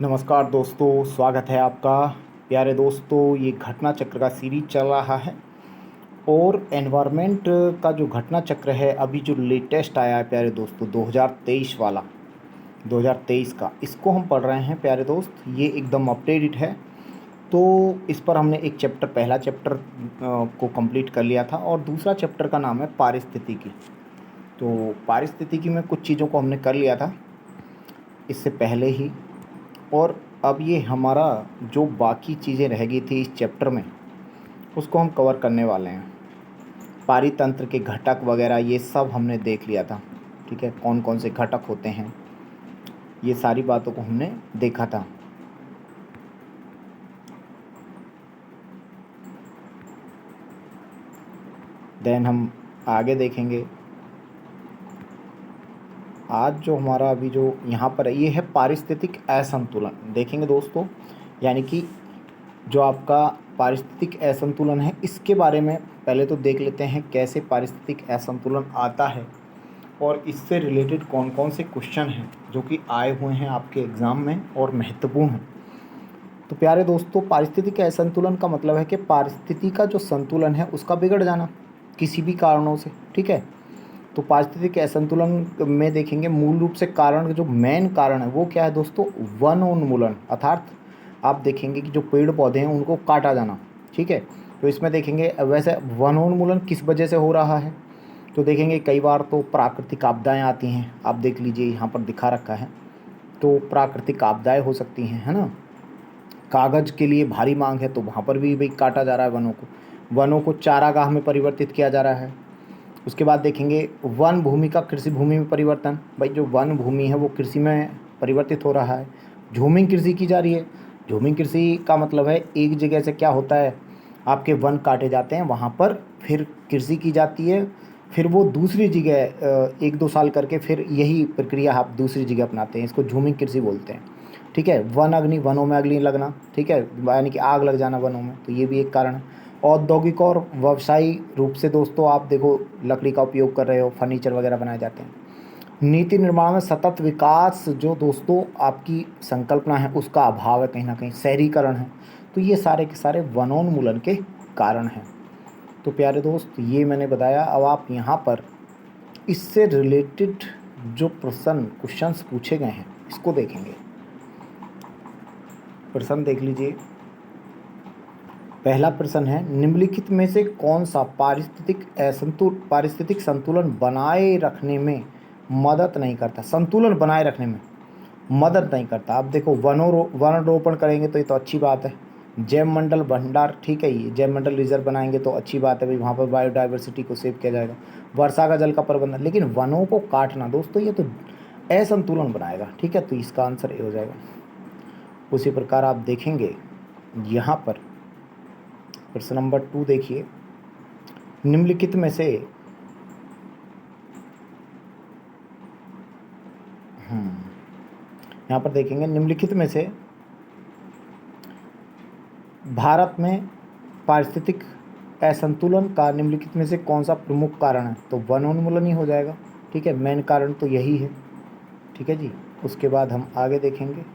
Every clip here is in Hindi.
नमस्कार दोस्तों, स्वागत है आपका। प्यारे दोस्तों, ये घटना चक्र का सीरीज चल रहा है और एनवायरनमेंट का जो घटना चक्र है अभी जो लेटेस्ट आया है प्यारे दोस्तों 2023 वाला, 2023 का, इसको हम पढ़ रहे हैं प्यारे दोस्त। ये एकदम अपडेटेड है। तो इस पर हमने एक चैप्टर, पहला चैप्टर को कंप्लीट कर लिया था और दूसरा चैप्टर का नाम है पारिस्थितिकी। तो पारिस्थितिकी में कुछ चीज़ों को हमने कर लिया था इससे पहले ही, और अब ये हमारा जो बाकी चीज़ें रह गई थी इस चैप्टर में उसको हम कवर करने वाले हैं। पारितंत्र के घटक वगैरह ये सब हमने देख लिया था, ठीक है। कौन कौन से घटक होते हैं ये सारी बातों को हमने देखा था। देन हम आगे देखेंगे। आज जो हमारा अभी जो यहाँ पर है ये है पारिस्थितिक असंतुलन। देखेंगे दोस्तों, यानी कि जो आपका पारिस्थितिक असंतुलन है इसके बारे में पहले तो देख लेते हैं कैसे पारिस्थितिक असंतुलन आता है और इससे रिलेटेड कौन कौन से क्वेश्चन हैं जो कि आए हुए हैं आपके एग्ज़ाम में और महत्वपूर्ण हैं। तो प्यारे दोस्तों, पारिस्थितिक असंतुलन का मतलब है कि पारिस्थिति का जो संतुलन है उसका बिगड़ जाना किसी भी कारणों से, ठीक है। तो पारिस्थितिक असंतुलन में देखेंगे मूल रूप से कारण, जो मेन कारण है वो क्या है दोस्तों, वनोन्मूलन, अर्थात आप देखेंगे कि जो पेड़ पौधे हैं उनको काटा जाना, ठीक है। तो इसमें देखेंगे वैसे वनोन्मूलन किस वजह से हो रहा है, तो देखेंगे कई बार तो प्राकृतिक आपदाएं आती हैं। आप देख लीजिए यहाँ पर दिखा रखा है, तो प्राकृतिक आपदाएं हो सकती हैं, है ना। कागज़ के लिए भारी मांग है तो वहाँ पर भी भाई काटा जा रहा है वनों को चारागाह में परिवर्तित किया जा रहा है। उसके बाद देखेंगे वन भूमि का कृषि भूमि में परिवर्तन। भाई जो वन भूमि है वो कृषि में परिवर्तित हो रहा है। झूमिंग कृषि की जा रही है। झूमिंग कृषि का मतलब है एक जगह से क्या होता है, आपके वन काटे जाते हैं, वहाँ पर फिर कृषि की जाती है, फिर वो दूसरी जगह 1-2 साल करके फिर यही प्रक्रिया आप दूसरी जगह अपनाते हैं। इसको झूमिंग कृषि बोलते हैं, ठीक है। वन अग्नि, वनों में अग्नि लगना, ठीक है, यानी कि आग लग जाना वनों में, तो ये भी एक कारण है। औद्योगिक और व्यवसायी रूप से दोस्तों आप देखो लकड़ी का उपयोग कर रहे हो, फर्नीचर वगैरह बनाए जाते हैं। नीति निर्माण में सतत विकास जो दोस्तों आपकी संकल्पना है उसका अभाव है, कहीं ना कहीं शहरीकरण है। तो ये सारे के सारे वनोन्मूलन के कारण हैं। तो प्यारे दोस्त, ये मैंने बताया। अब आप यहाँ पर इससे रिलेटेड जो क्वेश्चंस पूछे गए हैं इसको देखेंगे। प्रश्न देख लीजिए। पहला प्रश्न है, निम्नलिखित में से कौन सा पारिस्थितिक संतुलन बनाए रखने में मदद नहीं करता, संतुलन बनाए रखने में मदद नहीं करता। आप देखो वन रोपण करेंगे तो ये तो अच्छी बात है। जैव मंडल भंडार, ठीक है, ये जैव मंडल रिजर्व बनाएंगे तो अच्छी बात है भाई, वहाँ पर बायोडाइवर्सिटी को सेव किया जाएगा। वर्षा का जल का प्रबंधन, लेकिन वनों को काटना दोस्तों ये तो असंतुलन बनाएगा, ठीक है। तो इसका आंसर ए हो जाएगा। उसी प्रकार आप देखेंगे यहाँ पर प्रश्न नंबर 2 देखिए। निम्नलिखित में से यहाँ पर देखेंगे, निम्नलिखित में से भारत में पारिस्थितिक असंतुलन का निम्नलिखित में से कौन सा प्रमुख कारण है, तो वनोन्मूलन ही हो जाएगा, ठीक है। मेन कारण तो यही है, ठीक है जी। उसके बाद हम आगे देखेंगे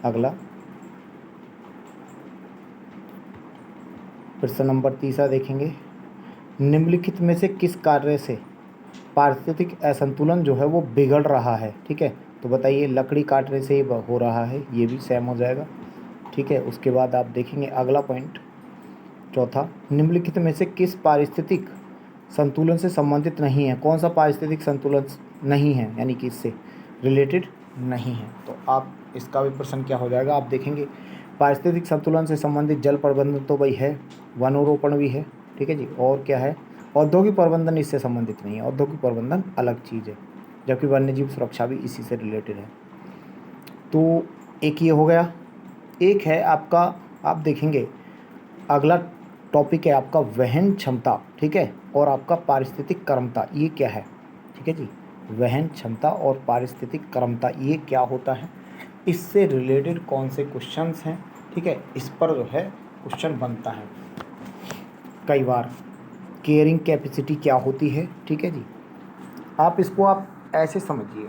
अगला प्रश्न नंबर 3 देखेंगे। निम्नलिखित में से किस कार्य से पारिस्थितिक असंतुलन जो है वो बिगड़ रहा है, ठीक है। तो बताइए, लकड़ी काटने से ही हो रहा है, ये भी सेम हो जाएगा, ठीक है। उसके बाद आप देखेंगे अगला पॉइंट, चौथा, निम्नलिखित में से किस पारिस्थितिक संतुलन से संबंधित नहीं है, कौन सा पारिस्थितिक संतुलन नहीं है, यानी कि इससे रिलेटेड नहीं है। तो आप इसका भी प्रश्न क्या हो जाएगा, आप देखेंगे पारिस्थितिक संतुलन से संबंधित जल प्रबंधन तो भाई है, वनोरोपण भी है, ठीक है जी। और क्या है, औद्योगिक प्रबंधन इससे संबंधित नहीं है, औद्योगिक प्रबंधन अलग चीज़ है, जबकि वन्यजीव सुरक्षा भी इसी से रिलेटेड है। तो एक ये हो गया। एक है आपका, आप देखेंगे अगला टॉपिक है आपका वहन क्षमता, ठीक है, और आपका पारिस्थितिक क्रमता, ये क्या है, ठीक है जी। वहन क्षमता और पारिस्थितिक क्रमता ये क्या होता है, इससे रिलेटेड कौन से क्वेश्चंस हैं, ठीक है। इस पर जो है क्वेश्चन बनता है कई बार। केयरिंग कैपेसिटी क्या होती है, ठीक है जी। आप इसको आप ऐसे समझिए,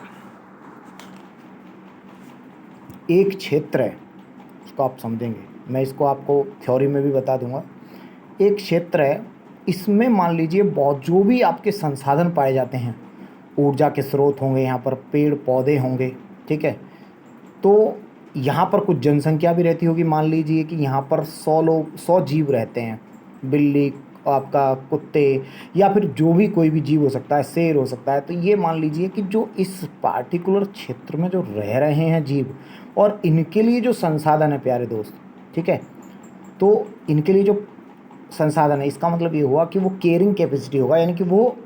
एक क्षेत्र है, उसको आप समझेंगे, मैं इसको आपको थ्योरी में भी बता दूंगा। एक क्षेत्र है, इसमें मान लीजिए बहुत जो भी आपके संसाधन पाए जाते हैं, ऊर्जा के स्रोत होंगे, यहाँ पर पेड़ पौधे होंगे, ठीक है। तो यहाँ पर कुछ जनसंख्या भी रहती होगी, मान लीजिए कि यहाँ पर 100 जीव रहते हैं, बिल्ली, आपका कुत्ते, या फिर जो भी कोई भी जीव हो सकता है, शेर हो सकता है। तो ये मान लीजिए कि जो इस पार्टिकुलर क्षेत्र में जो रह रहे हैं जीव, और इनके लिए जो संसाधन है प्यारे दोस्त, ठीक है, तो इनके लिए जो संसाधन है, इसका मतलब ये हुआ कि वो केयरिंग कैपेसिटी होगा, यानी कि वो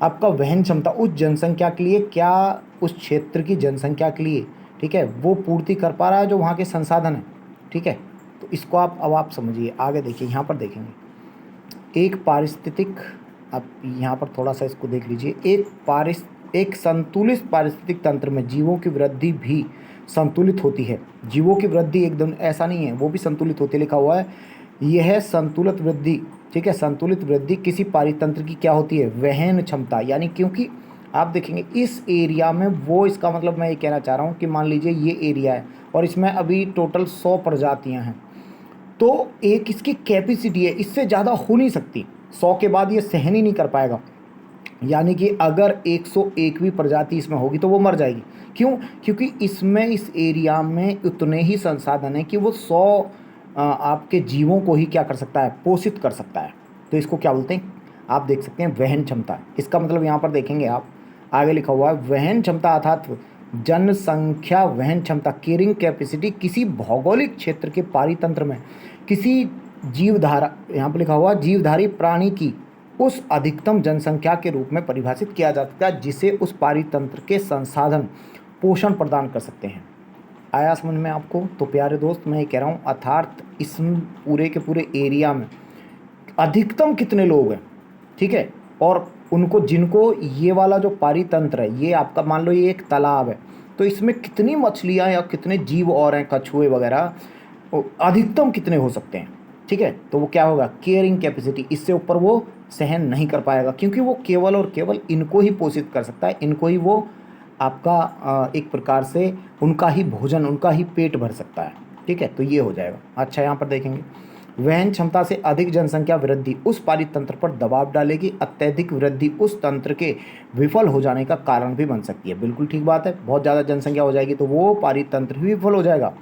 आपका वहन क्षमता उस जनसंख्या के लिए, क्या उस क्षेत्र की जनसंख्या के लिए, ठीक है, वो पूर्ति कर पा रहा है जो वहाँ के संसाधन है, ठीक है। तो इसको अब आप समझिए, आगे देखिए, यहाँ पर देखेंगे एक पारिस्थितिक, आप यहाँ पर थोड़ा सा इसको देख लीजिए, एक संतुलित पारिस्थितिक तंत्र में जीवों की वृद्धि भी संतुलित होती है। जीवों की वृद्धि एकदम ऐसा नहीं है, वो भी संतुलित होती है, लिखा हुआ है यह संतुलित वृद्धि, ठीक है। संतुलित वृद्धि किसी पारितंत्र की क्या होती है, वहन क्षमता, यानी क्योंकि आप देखेंगे इस एरिया में वो, इसका मतलब मैं ये कहना चाह रहा हूँ कि मान लीजिए ये एरिया है और इसमें अभी टोटल 100 प्रजातियाँ हैं, तो एक इसकी कैपेसिटी है, इससे ज़्यादा हो नहीं सकती, 100 के बाद ये सहन ही नहीं कर पाएगा। यानी कि अगर 101वीं प्रजाति इसमें होगी तो वो मर जाएगी। क्यों? क्योंकि इसमें, इस एरिया में उतने ही संसाधन हैं कि वो 100 आपके जीवों को ही क्या कर सकता है, पोषित कर सकता है। तो इसको क्या बोलते हैं, आप देख सकते हैं वहन क्षमता। इसका मतलब यहाँ पर देखेंगे आप, आगे लिखा हुआ है वहन क्षमता अर्थात जनसंख्या वहन क्षमता, केयरिंग कैपेसिटी किसी भौगोलिक क्षेत्र के पारितंत्र में किसी जीवधारा, यहाँ पर लिखा हुआ जीवधारी प्राणी की उस अधिकतम जनसंख्या के रूप में परिभाषित किया जा सकता है जिसे उस पारितंत्र के संसाधन पोषण प्रदान कर सकते हैं। आया समझ में आपको? तो प्यारे दोस्त, मैं ये कह रहा हूँ अर्थात इस पूरे के पूरे एरिया में अधिकतम कितने लोग हैं, ठीक है, और उनको, जिनको ये वाला जो पारितंत्र है, ये आपका मान लो ये एक तालाब है, तो इसमें कितनी मछलियाँ या कितने जीव और हैं, कछुए वगैरह, अधिकतम कितने हो सकते हैं, ठीक है। तो वो क्या होगा, केयरिंग कैपेसिटी, इससे ऊपर वो सहन नहीं कर पाएगा, क्योंकि वो केवल और केवल इनको ही पोषित कर सकता है, इनको ही वो आपका एक प्रकार से उनका ही भोजन, उनका ही पेट भर सकता है, ठीक है। तो ये हो जाएगा। अच्छा, यहाँ पर देखेंगे वहन क्षमता से अधिक जनसंख्या वृद्धि उस पारितंत्र पर दबाव डालेगी, अत्यधिक वृद्धि उस तंत्र के विफल हो जाने का कारण भी बन सकती है। बिल्कुल ठीक बात है, बहुत ज़्यादा जनसंख्या हो जाएगी तो वो पारितंत्र भी विफल हो जाएगा।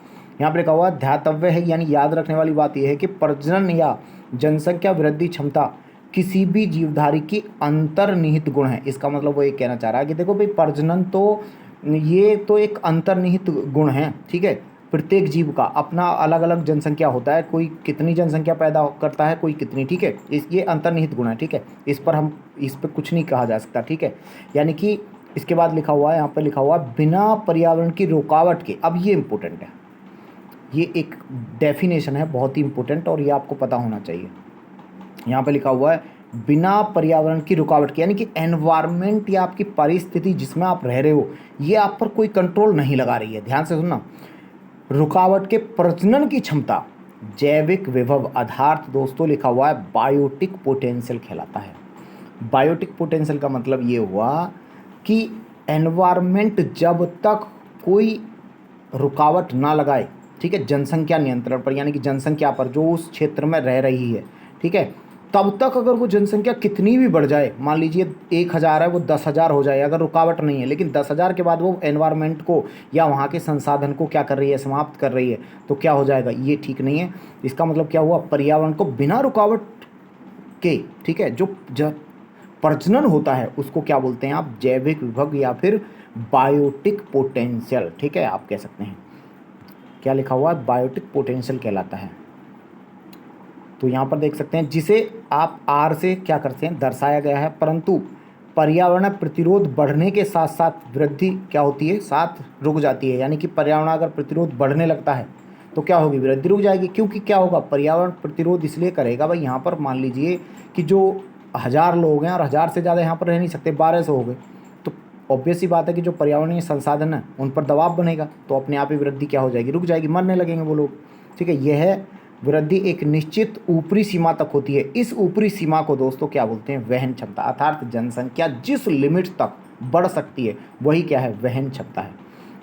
यहाँ पर लिखा हुआ ध्यातव्य है, यानी याद रखने वाली बात यह है कि प्रजनन या जनसंख्या वृद्धि क्षमता किसी भी जीवधारी की अंतर्निहित गुण है। इसका मतलब वो ये कहना चाह रहा है कि देखो भाई, प्रजनन तो ये तो एक अंतर्निहित गुण है, ठीक है। प्रत्येक जीव का अपना अलग अलग जनसंख्या होता है, कोई कितनी जनसंख्या पैदा करता है, कोई कितनी, ठीक है। ये अंतर्निहित गुण है, ठीक है, इस पर कुछ नहीं कहा जा सकता, ठीक है। यानी कि इसके बाद लिखा हुआ है, यहाँ पर लिखा हुआ है बिना पर्यावरण की रुकावट के। अब ये इंपॉर्टेंट है, ये एक डेफिनेशन है बहुत ही इंपॉर्टेंट, और ये आपको पता होना चाहिए। यहाँ पे लिखा हुआ है बिना पर्यावरण की रुकावट की, यानी कि एनवायरनमेंट या आपकी परिस्थिति जिसमें आप रह रहे हो, ये आप पर कोई कंट्रोल नहीं लगा रही है। ध्यान से सुनना, रुकावट के प्रजनन की क्षमता जैविक विभव आधार दोस्तों लिखा हुआ है बायोटिक पोटेंशियल कहलाता है। बायोटिक पोटेंशियल का मतलब ये हुआ कि एनवायरनमेंट जब तक कोई रुकावट ना लगाए, ठीक है, जनसंख्या नियंत्रण पर, यानी कि जनसंख्या पर जो उस क्षेत्र में रह रही है, ठीक है, तब तक अगर वो जनसंख्या कितनी भी बढ़ जाए, मान लीजिए 1000 है वो 10,000 हो जाए, अगर रुकावट नहीं है, लेकिन 10,000 के बाद वो एनवायरनमेंट को या वहाँ के संसाधन को क्या कर रही है, समाप्त कर रही है, तो क्या हो जाएगा, ये ठीक नहीं है। इसका मतलब क्या हुआ, पर्यावरण को बिना रुकावट के, ठीक है, जो प्रजनन होता है उसको क्या बोलते हैं आप, जैविक विभव या फिर बायोटिक पोटेंशियल, ठीक है, आप कह सकते हैं। क्या लिखा हुआ है, बायोटिक पोटेंशियल कहलाता है। तो यहाँ पर देख सकते हैं, जिसे आप आर से क्या करते हैं, दर्शाया गया है। परंतु पर्यावरण प्रतिरोध बढ़ने के साथ साथ वृद्धि क्या होती है, साथ रुक जाती है। यानी कि पर्यावरण अगर प्रतिरोध बढ़ने लगता है तो क्या होगी, वृद्धि रुक जाएगी। क्योंकि क्या होगा, पर्यावरण प्रतिरोध इसलिए करेगा भाई, यहाँ पर मान लीजिए कि जो 1000 लोग हैं और 1000 से ज़्यादा यहाँ पर रह नहीं सकते, 1200 हो गए, तो ऑब्वियस ही बात है कि जो पर्यावरणीय संसाधन है उन पर दबाव बनेगा, तो अपने आप ही वृद्धि क्या हो जाएगी, रुक जाएगी, मरने लगेंगे वो लोग, ठीक है। यह है वृद्धि एक निश्चित ऊपरी सीमा तक होती है। इस ऊपरी सीमा को दोस्तों क्या बोलते हैं, वहन क्षमता, अर्थात जनसंख्या जिस लिमिट तक बढ़ सकती है वही क्या है, वहन क्षमता है।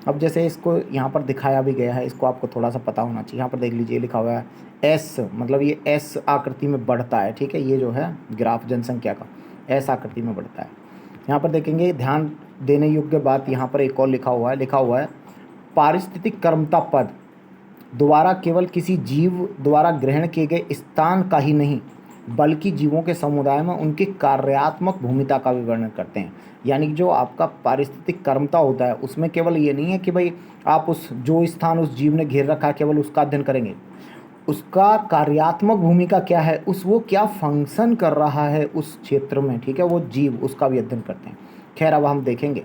अब जैसे इसको यहाँ पर दिखाया भी गया है, इसको आपको थोड़ा सा पता होना चाहिए। यहाँ पर देख लीजिए लिखा हुआ है एस, मतलब ये एस आकृति में बढ़ता है, ठीक है। ये जो है ग्राफ जनसंख्या का एस आकृति में बढ़ता है। यहाँ पर देखेंगे ध्यान देने योग्य बात, यहाँ पर एक और लिखा हुआ है पारिस्थितिक कर्मता पद द्वारा केवल किसी जीव द्वारा ग्रहण किए गए स्थान का ही नहीं बल्कि जीवों के समुदाय में उनकी कार्यात्मक भूमिका का भी वर्णन करते हैं। यानी कि जो आपका पारिस्थितिक कर्मता होता है उसमें केवल ये नहीं है कि भाई आप उस जो स्थान उस जीव ने घेर रखा है केवल उसका अध्ययन करेंगे, उसका कार्यात्मक भूमिका क्या है, उस वो क्या फंक्शन कर रहा है उस क्षेत्र में, ठीक है, वो जीव, उसका भी अध्ययन करते हैं। खैर अब हम देखेंगे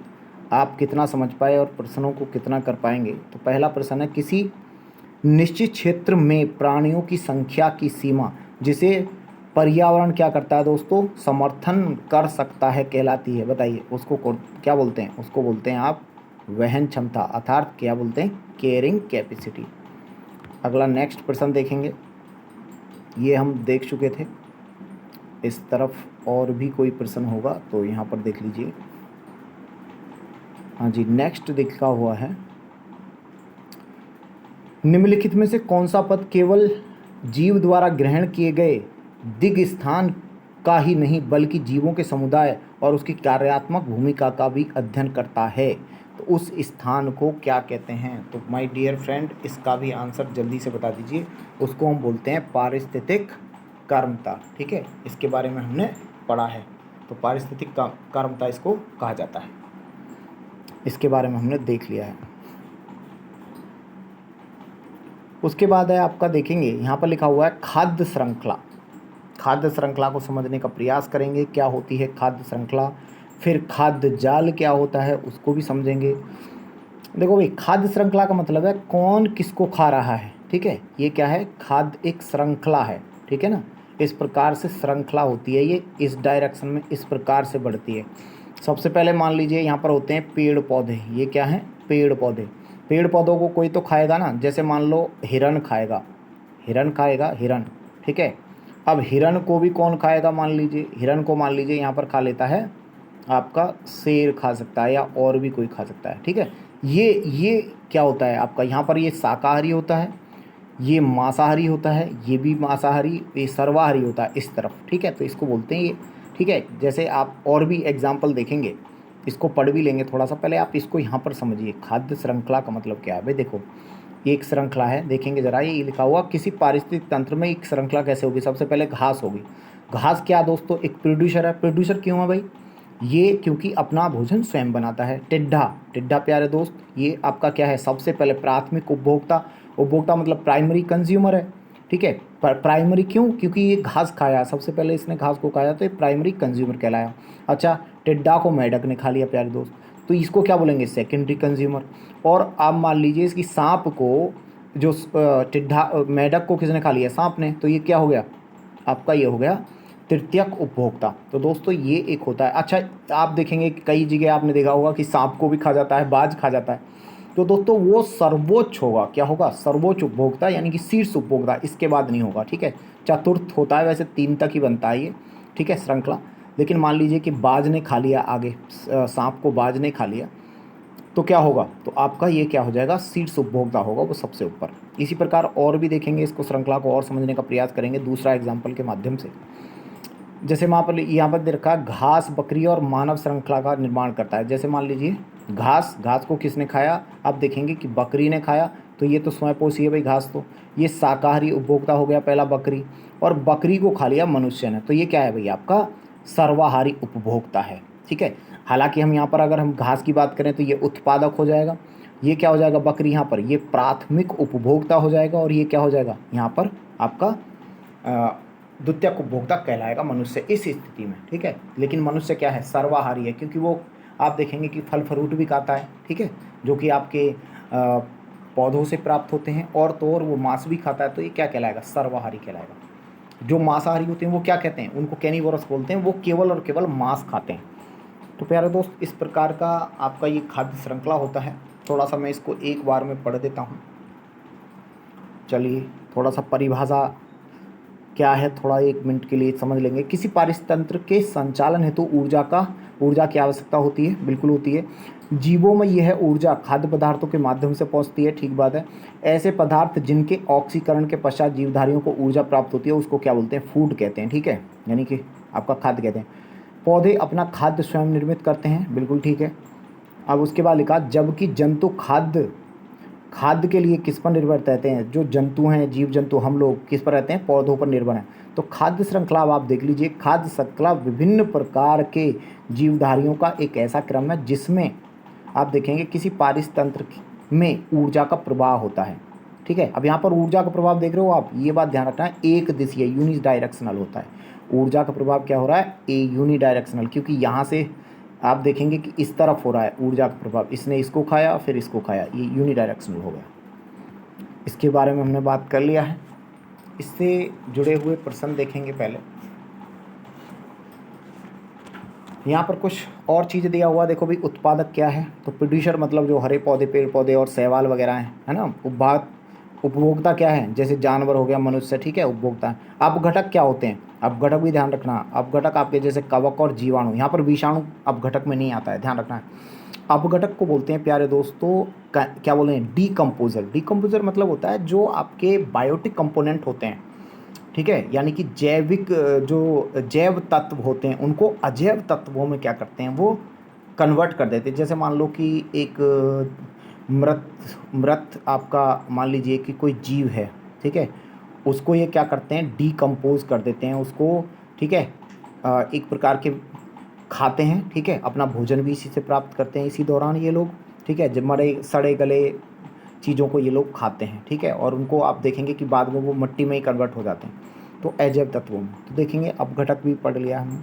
आप कितना समझ पाए और प्रश्नों को कितना कर पाएंगे। तो पहला प्रश्न है किसी निश्चित क्षेत्र में प्राणियों की संख्या की सीमा जिसे पर्यावरण क्या करता है दोस्तों, समर्थन कर सकता है कहलाती है। बताइए उसको क्या बोलते हैं, उसको बोलते हैं आप वहन क्षमता, अर्थात क्या बोलते हैं, कैरिंग कैपेसिटी। अगला नेक्स्ट प्रश्न देखेंगे, ये हम देख चुके थे। इस तरफ और भी कोई प्रश्न होगा तो यहाँ पर देख लीजिए। हाँ जी, नेक्स्ट लिखा हुआ है निम्नलिखित में से कौन सा पद केवल जीव द्वारा ग्रहण किए गए दिग स्थान का ही नहीं बल्कि जीवों के समुदाय और उसकी कार्यात्मक भूमिका का भी अध्ययन करता है। तो उस स्थान को क्या कहते हैं? तो माय डियर फ्रेंड इसका भी आंसर जल्दी से बता दीजिए। उसको हम बोलते हैं पारिस्थितिक कर्मता, ठीक है, इसके बारे में हमने पढ़ा है। तो पारिस्थितिक कर्मता इसको कहा जाता है, इसके बारे में हमने देख लिया है। उसके बाद है आपका देखेंगे यहाँ पर लिखा हुआ है खाद्य श्रृंखला। खाद्य श्रृंखला को समझने का प्रयास करेंगे, क्या होती है खाद्य श्रृंखला। फिर खाद्य जाल क्या होता है उसको भी समझेंगे। देखो भाई, खाद्य श्रृंखला का मतलब है कौन किसको खा रहा है, ठीक है। ये क्या है, खाद्य एक श्रृंखला है, ठीक है ना। इस प्रकार से श्रृंखला होती है, ये इस डायरेक्शन में इस प्रकार से बढ़ती है। सबसे पहले मान लीजिए यहाँ पर होते हैं पेड़ पौधे। ये क्या है, पेड़ पौधे। पेड़ पौधों को कोई तो खाएगा ना, जैसे मान लो हिरन खाएगा, हिरन खाएगा, हिरन, ठीक है। अब हिरन को भी कौन खाएगा, मान लीजिए हिरन को मान लीजिए यहाँ पर खा लेता है आपका शेर, खा सकता है या और भी कोई खा सकता है, ठीक है। ये क्या होता है आपका, यहाँ पर ये शाकाहारी होता है, ये मांसाहारी होता है, ये भी मांसाहारी, ये सर्वाहारी होता है इस तरफ, ठीक है। तो इसको बोलते हैं ये, ठीक है। जैसे आप और भी एग्जाम्पल देखेंगे, इसको पढ़ भी लेंगे थोड़ा सा, पहले आप इसको यहाँ पर समझिए। खाद्य श्रृंखला का मतलब क्या है भाई, देखो ये एक श्रृंखला है, देखेंगे जरा, ये लिखा हुआ किसी पारिस्थितिक तंत्र में एक श्रृंखला कैसे होगी। सबसे पहले घास होगी। घास क्या दोस्तों, एक प्रोड्यूसर है। प्रोड्यूसर क्यों है भाई, ये क्योंकि अपना भोजन स्वयं बनाता है। टिड्ढा, टिड्ढा प्यारे दोस्त, ये आपका क्या है, सबसे पहले प्राथमिक उपभोक्ता। उपभोक्ता मतलब प्राइमरी कंज्यूमर है, ठीक है। प्राइमरी क्यों, क्योंकि ये घास खाया, सबसे पहले इसने घास को खाया तो ये प्राइमरी कंज्यूमर कहलाया। अच्छा, टिड्डा को मेढक ने खा लिया प्यारे दोस्त, तो इसको क्या बोलेंगे, सेकेंडरी कंज्यूमर। और आप मान लीजिए इसकी सांप को, जो टिड्डा मेढक को किसने खा लिया, सांप ने, तो ये क्या हो गया आपका, ये हो गया तृतीयक उपभोक्ता। तो दोस्तों ये एक होता है। अच्छा, आप देखेंगे कई जगह आपने देखा होगा कि सांप को भी खा जाता है, बाज खा जाता है। तो दोस्तों वो सर्वोच्च होगा, क्या होगा, सर्वोच्च उपभोक्ता, यानी कि शीर्ष उपभोक्ता, इसके बाद नहीं होगा, ठीक है। चतुर्थ होता है, वैसे 3 तक ही बनता है ये, ठीक है, श्रृंखला। लेकिन मान लीजिए कि बाज ने खा लिया, आगे सांप को बाज ने खा लिया, तो क्या होगा, तो आपका ये क्या हो जाएगा, शीर्ष उपभोक्ता होगा, वो सबसे ऊपर। इसी प्रकार और भी देखेंगे, इसको श्रृंखला को और समझने का प्रयास करेंगे दूसरा एग्जाम्पल के माध्यम से। जैसे यहाँ पर दे रखा है घास, बकरी और मानव श्रृंखला का निर्माण करता है। जैसे मान लीजिए घास, घास को किसने खाया, आप देखेंगे कि बकरी ने खाया, तो ये तो स्वयंपोषी है भाई घास, तो ये शाकाहारी उपभोक्ता हो गया पहला बकरी, और बकरी को खा लिया मनुष्य ने, तो ये क्या है भाई आपका सर्वाहारी उपभोक्ता है, ठीक है। हालांकि हम यहाँ पर अगर हम घास की बात करें तो ये उत्पादक हो जाएगा, ये क्या हो जाएगा बकरी, यहाँ पर ये प्राथमिक उपभोक्ता हो जाएगा, और ये क्या हो जाएगा यहाँ पर आपका द्वितीयक उपभोक्ता कहलाएगा मनुष्य इस स्थिति में, ठीक है। लेकिन मनुष्य क्या है, सर्वाहारी है, क्योंकि वो आप देखेंगे कि फल फ्रूट भी खाता है, ठीक है, जो कि आपके पौधों से प्राप्त होते हैं, और तो और वो मांस भी खाता है, तो ये क्या कहलाएगा, सर्वाहारी कहलाएगा। जो मांसाहारी होते हैं वो क्या कहते हैं, उनको कैनिवोरस बोलते हैं, वो केवल और केवल मांस खाते हैं। तो प्यारे दोस्त, इस प्रकार का आपका ये खाद्य श्रृंखला होता है। थोड़ा सा मैं इसको एक बार में पढ़ देता हूँ। चलिए थोड़ा सा परिभाषा क्या है, थोड़ा 1 मिनट के लिए समझ लेंगे। किसी पारिस्थितिक तंत्र के संचालन हेतु ऊर्जा का ऊर्जा की आवश्यकता होती है, बिल्कुल होती है। जीवों में यह ऊर्जा खाद्य पदार्थों के माध्यम से पहुंचती है, ठीक बात है। ऐसे पदार्थ जिनके ऑक्सीकरण के पश्चात जीवधारियों को ऊर्जा प्राप्त होती है उसको क्या बोलते हैं, फूड कहते हैं, ठीक है, यानी कि आपका खाद्य कहते हैं। पौधे अपना खाद्य स्वयं निर्मित करते हैं, बिल्कुल ठीक है। अब उसके बाद लिखा, जबकि जंतु खाद्य के लिए किस पर निर्भर रहते हैं, जो जंतु हैं, जीव जंतु, हम लोग किस पर रहते हैं, पौधों पर निर्भर हैं। तो खाद्य श्रृंखला अब आप देख लीजिए, खाद्य श्रृंखला विभिन्न प्रकार के जीवधारियों का एक ऐसा क्रम है जिसमें आप देखेंगे किसी पारितंत्र में ऊर्जा का प्रवाह होता है, ठीक है। अब यहाँ पर ऊर्जा का प्रभाव देख रहे हो आप, ये बात ध्यान रखना है, एक दिशीय यूनिडायरेक्शनल होता है। ऊर्जा का प्रभाव क्या हो रहा है, ए यूनिडायरेक्शनल, क्योंकि यहाँ से आप देखेंगे कि इस तरफ हो रहा है ऊर्जा का प्रभाव, इसने इसको खाया फिर इसको खाया, ये यूनिडायरेक्शनल हो गया। इसके बारे में हमने बात कर लिया है। इससे जुड़े हुए प्रश्न देखेंगे पहले। यहाँ पर कुछ और चीज़ दिया हुआ, देखो भाई, उत्पादक क्या है, तो प्रोड्यूसर मतलब जो हरे पौधे, पेड़ पौधे और शैवाल वगैरह हैं, है ना। उपभोक्ता क्या है, जैसे जानवर हो गया, मनुष्य, ठीक है, उपभोक्ता है। अपघटक क्या होते हैं, अपघटक भी ध्यान रखना, अपघटक आपके जैसे कवक और जीवाणु, यहाँ पर विषाणु अपघटक में नहीं आता है, ध्यान रखना है। अपघटक को बोलते हैं प्यारे दोस्तों, क्या बोलते हैं, डीकम्पोजर। डीकम्पोजर मतलब होता है जो आपके बायोटिक कंपोनेंट होते हैं, ठीक है, यानी कि जैविक जो जैव तत्व होते हैं उनको अजैव तत्वों में क्या करते हैं, वो कन्वर्ट कर देते हैं। जैसे मान लो कि एक मृत आपका मान लीजिए कि कोई जीव है, ठीक है, उसको ये क्या करते हैं, डीकम्पोज कर देते हैं उसको, ठीक है। एक प्रकार के खाते हैं, ठीक है, अपना भोजन भी इसी से प्राप्त करते हैं इसी दौरान ये लोग, ठीक है, जब मरे सड़े गले चीज़ों को ये लोग खाते हैं, ठीक है, और उनको आप देखेंगे कि बाद में वो मिट्टी में ही कन्वर्ट हो जाते हैं, तो अजैव तत्वों में। तो देखेंगे अपघटक भी पढ़ लिया हमने।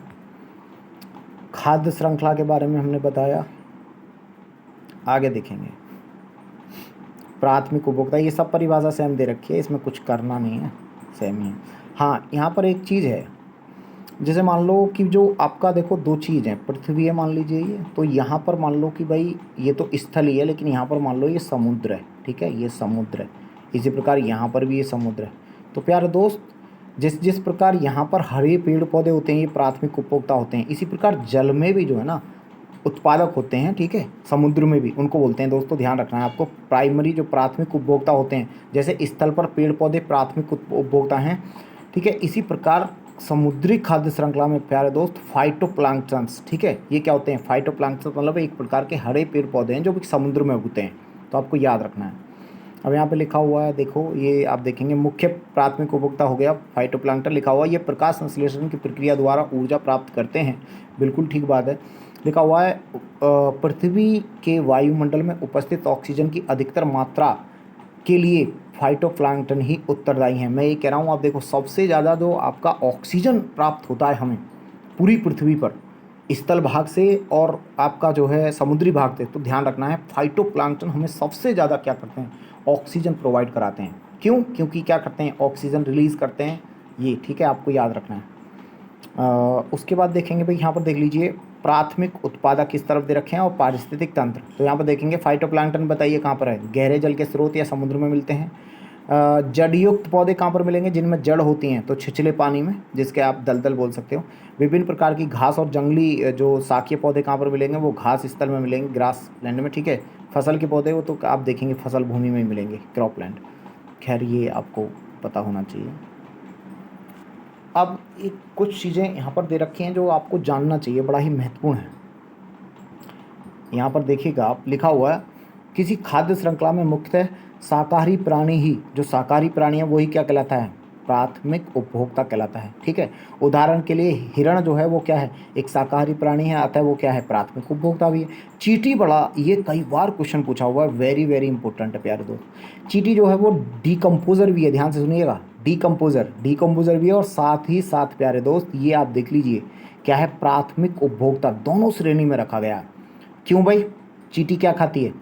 खाद्य श्रृंखला के बारे में हमने बताया। आगे देखेंगे प्राथमिक उपभोक्ता, ये सब परिभाषा सेम दे रखी है, इसमें कुछ करना नहीं है, सेम ही है। हाँ, यहाँ पर एक चीज़ है, जैसे मान लो कि जो आपका देखो दो चीज़ हैं, पृथ्वी है मान लीजिए ये, तो यहाँ पर मान लो कि भाई ये तो स्थल ही है, लेकिन यहाँ पर मान लो ये समुद्र है, ठीक है, ये समुद्र है। इसी प्रकार यहाँ पर भी ये समुद्र है। तो प्यारे दोस्त, जिस जिस प्रकार यहाँ पर हरे पेड़ पौधे होते हैं ये प्राथमिक उपभोक्ता होते हैं, इसी प्रकार जल में भी जो है ना उत्पादक होते हैं, ठीक है, समुद्र में भी, उनको बोलते हैं दोस्तों, ध्यान रखना है आपको। प्राइमरी जो प्राथमिक उपभोक्ता होते हैं, जैसे स्थल पर पेड़ पौधे प्राथमिक उपभोक्ता हैं, ठीक है, इसी प्रकार समुद्री खाद्य श्रृंखला में प्यारे दोस्त फाइटोप्लैंक्टन्स, ठीक है, ये क्या होते हैं, फाइटोप्लैंक्टन्स मतलब एक प्रकार के हरे पेड़ पौधे हैं जो कि समुद्र में उगते हैं, तो आपको याद रखना है। अब यहाँ पे लिखा हुआ है, देखो ये आप देखेंगे, मुख्य प्राथमिक उपभोक्ता हो गया फाइटोप्लैंक्टन, लिखा हुआ है ये प्रकाश संश्लेषण की प्रक्रिया द्वारा ऊर्जा प्राप्त करते हैं, बिल्कुल ठीक बात है। लिखा हुआ है पृथ्वी के वायुमंडल में उपस्थित ऑक्सीजन की अधिकतर मात्रा के लिए फाइटोप्लैंक्टन ही उत्तरदायी हैं। मैं ये कह रहा हूँ, आप देखो सबसे ज़्यादा जो आपका ऑक्सीजन प्राप्त होता है हमें पूरी पृथ्वी पर, स्थल भाग से और आपका जो है समुद्री भाग से, तो ध्यान रखना है फाइटोप्लैंक्टन हमें सबसे ज़्यादा क्या करते हैं, ऑक्सीजन प्रोवाइड कराते हैं। क्यों, क्योंकि क्या करते हैं, ऑक्सीजन रिलीज़ करते हैं ये, ठीक है, आपको याद रखना है। उसके बाद देखेंगे भाई, यहाँ पर देख लीजिए प्राथमिक उत्पादक किस तरफ दे रखे हैं और पारिस्थितिक तंत्र, तो यहाँ पर देखेंगे फाइटोप्लैंक्टन बताइए कहाँ पर है, गहरे जल के स्रोत या समुद्र में मिलते हैं। जड़युक्त पौधे कहाँ पर मिलेंगे, जिनमें जड़ होती हैं, तो छिछले पानी में, जिसके आप दलदल बोल सकते हो। विभिन्न प्रकार की घास और जंगली जो शाकीय पौधे कहाँ पर मिलेंगे, वो घास स्थल में मिलेंगे, ग्रास लैंड में, ठीक है। फसल के पौधे वो तो आप देखेंगे फसल भूमि में ही मिलेंगे, क्रॉप लैंड। खैर ये आपको पता होना चाहिए। अब एक कुछ चीज़ें यहाँ पर दे रखी हैं जो आपको जानना चाहिए, बड़ा ही महत्वपूर्ण है। यहाँ पर देखिएगा आप, लिखा हुआ है किसी खाद्य श्रृंखला में मुख्यतः शाकाहारी प्राणी ही, जो शाकाहारी प्राणी है वही क्या कहलाता है, प्राथमिक उपभोक्ता कहलाता है, ठीक है। उदाहरण के लिए हिरण जो है वो क्या है, एक शाकाहारी प्राणी है, अतः वो क्या है, प्राथमिक उपभोक्ता भी है। चींटी, बड़ा ये कई बार क्वेश्चन पूछा हुआ है, वेरी वेरी इंपॉर्टेंट है प्यारे दोस्त। चींटी जो है वो डीकम्पोजर भी है, ध्यान से सुनिएगा, डीकम्पोजर भी है, और साथ ही साथ प्यारे दोस्त ये आप देख लीजिए क्या है, प्राथमिक उपभोक्ता, दोनों श्रेणी में रखा गया है। क्यों भाई, चींटी क्या खाती है,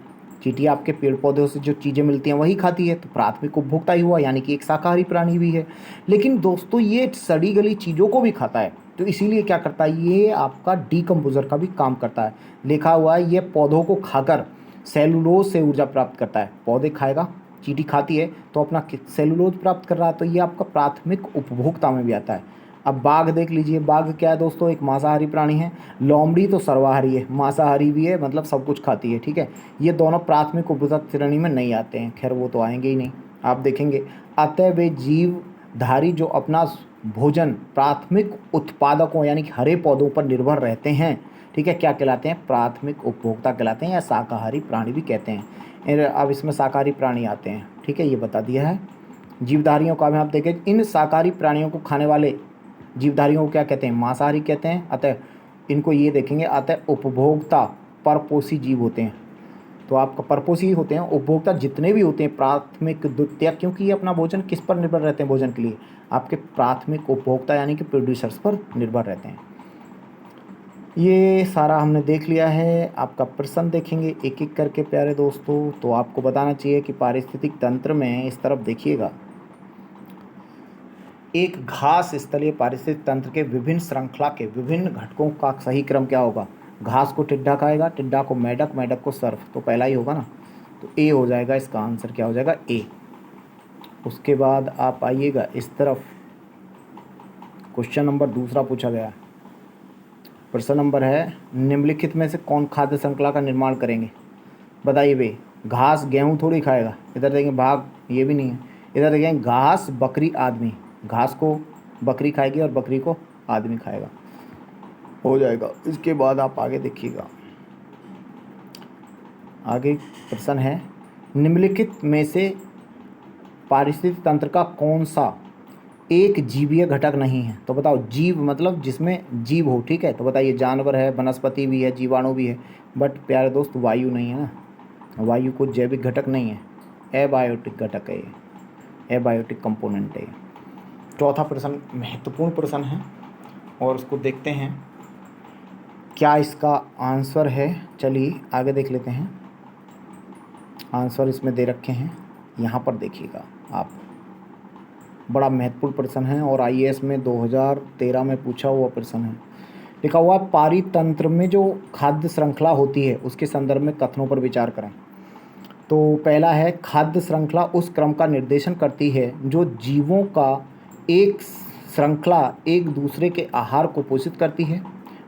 चींटी आपके पेड़ पौधों से जो चीज़ें मिलती हैं वही खाती है, तो प्राथमिक उपभोक्ता ही हुआ, यानी कि एक शाकाहारी प्राणी भी है। लेकिन दोस्तों ये सड़ी गली चीज़ों को भी खाता है, तो इसीलिए क्या करता है, ये आपका डीकम्पोजर का भी काम करता है। लिखा हुआ है ये पौधों को खाकर सेलुलोज से ऊर्जा प्राप्त करता है, पौधे खाएगा, चींटी खाती है तो अपना सेलुलोज प्राप्त कर रहा है, तो ये आपका प्राथमिक उपभोक्ता में भी आता है। अब बाघ देख लीजिए, बाघ क्या है दोस्तों, एक मांसाहारी प्राणी है। लोमड़ी तो सर्वाहारी है, मांसाहारी भी है, मतलब सब कुछ खाती है, ठीक है। ये दोनों प्राथमिक उपभोक्ता श्रेणी में नहीं आते हैं, खैर वो तो आएंगे ही नहीं। आप देखेंगे अतः वे जीवधारी जो अपना भोजन प्राथमिक उत्पादकों यानी कि हरे पौधों पर निर्भर रहते हैं, ठीक है, क्या कहलाते हैं, प्राथमिक उपभोक्ता कहलाते हैं, या शाकाहारी प्राणी भी कहते हैं। अब इसमें शाकाहारी प्राणी आते हैं, ठीक है, ये बता दिया है। जीवधारियों का भी आप देखें, इन शाकाहारी प्राणियों को खाने वाले जीवधारियों को क्या कहते हैं, मांसाहारी कहते हैं। अतः इनको ये देखेंगे, अतः उपभोक्ता परपोषी जीव होते हैं। तो आपका परपोषी होते हैं, उपभोक्ता जितने भी होते हैं प्राथमिक द्वितीयक, क्योंकि ये अपना भोजन किस पर निर्भर रहते हैं, भोजन के लिए आपके प्राथमिक उपभोक्ता यानी कि प्रोड्यूसर्स पर निर्भर रहते हैं। ये सारा हमने देख लिया है। आपका प्रश्न देखेंगे एक एक करके प्यारे दोस्तों। तो आपको बताना चाहिए कि पारिस्थितिक तंत्र में इस तरफ देखिएगा, एक घास स्थलीय पारिस्थितिक तंत्र के विभिन्न श्रृंखला के विभिन्न घटकों का सही क्रम क्या होगा। घास को टिड्डा खाएगा, टिड्डा को मेढक, मेढक को सर्फ, तो पहला ही होगा ना, तो ए हो जाएगा, इसका आंसर क्या हो जाएगा, ए। उसके बाद आप आइएगा इस तरफ, क्वेश्चन नंबर दूसरा पूछा गया। प्रश्न नंबर है, निम्नलिखित में से कौन खाद्य श्रृंखला का निर्माण करेंगे, बताइए भाई। घास गेहूँ थोड़ी खाएगा, इधर देखेंगे भाग, ये भी नहीं है। इधर देखेंगे घास बकरी आदमी, घास को बकरी खाएगी और बकरी को आदमी खाएगा, हो जाएगा। इसके बाद आप आगे देखिएगा, आगे प्रश्न है, निम्नलिखित में से पारिस्थितिक तंत्र का कौन सा एक जीवीय घटक नहीं है। तो बताओ, जीव मतलब जिसमें जीव हो, ठीक है, तो बताइए, जानवर है, वनस्पति भी है, जीवाणु भी है, बट प्यारे दोस्त वायु नहीं है ना, वायु को जैविक घटक नहीं है, एबायोटिक घटक है ये, एबायोटिक कंपोनेंट है। चौथा प्रश्न महत्वपूर्ण प्रश्न है और उसको देखते हैं क्या इसका आंसर है। चलिए आगे देख लेते हैं, आंसर इसमें दे रखे हैं, यहाँ पर देखिएगा आप, बड़ा महत्वपूर्ण प्रश्न है और आईएएस में 2013 में पूछा हुआ प्रश्न है। लिखा हुआ पारितंत्र में जो खाद्य श्रृंखला होती है उसके संदर्भ में कथनों पर विचार करें। तो पहला है, खाद्य श्रृंखला उस क्रम का निर्देशन करती है जो जीवों का एक श्रृंखला एक दूसरे के आहार को पोषित करती है।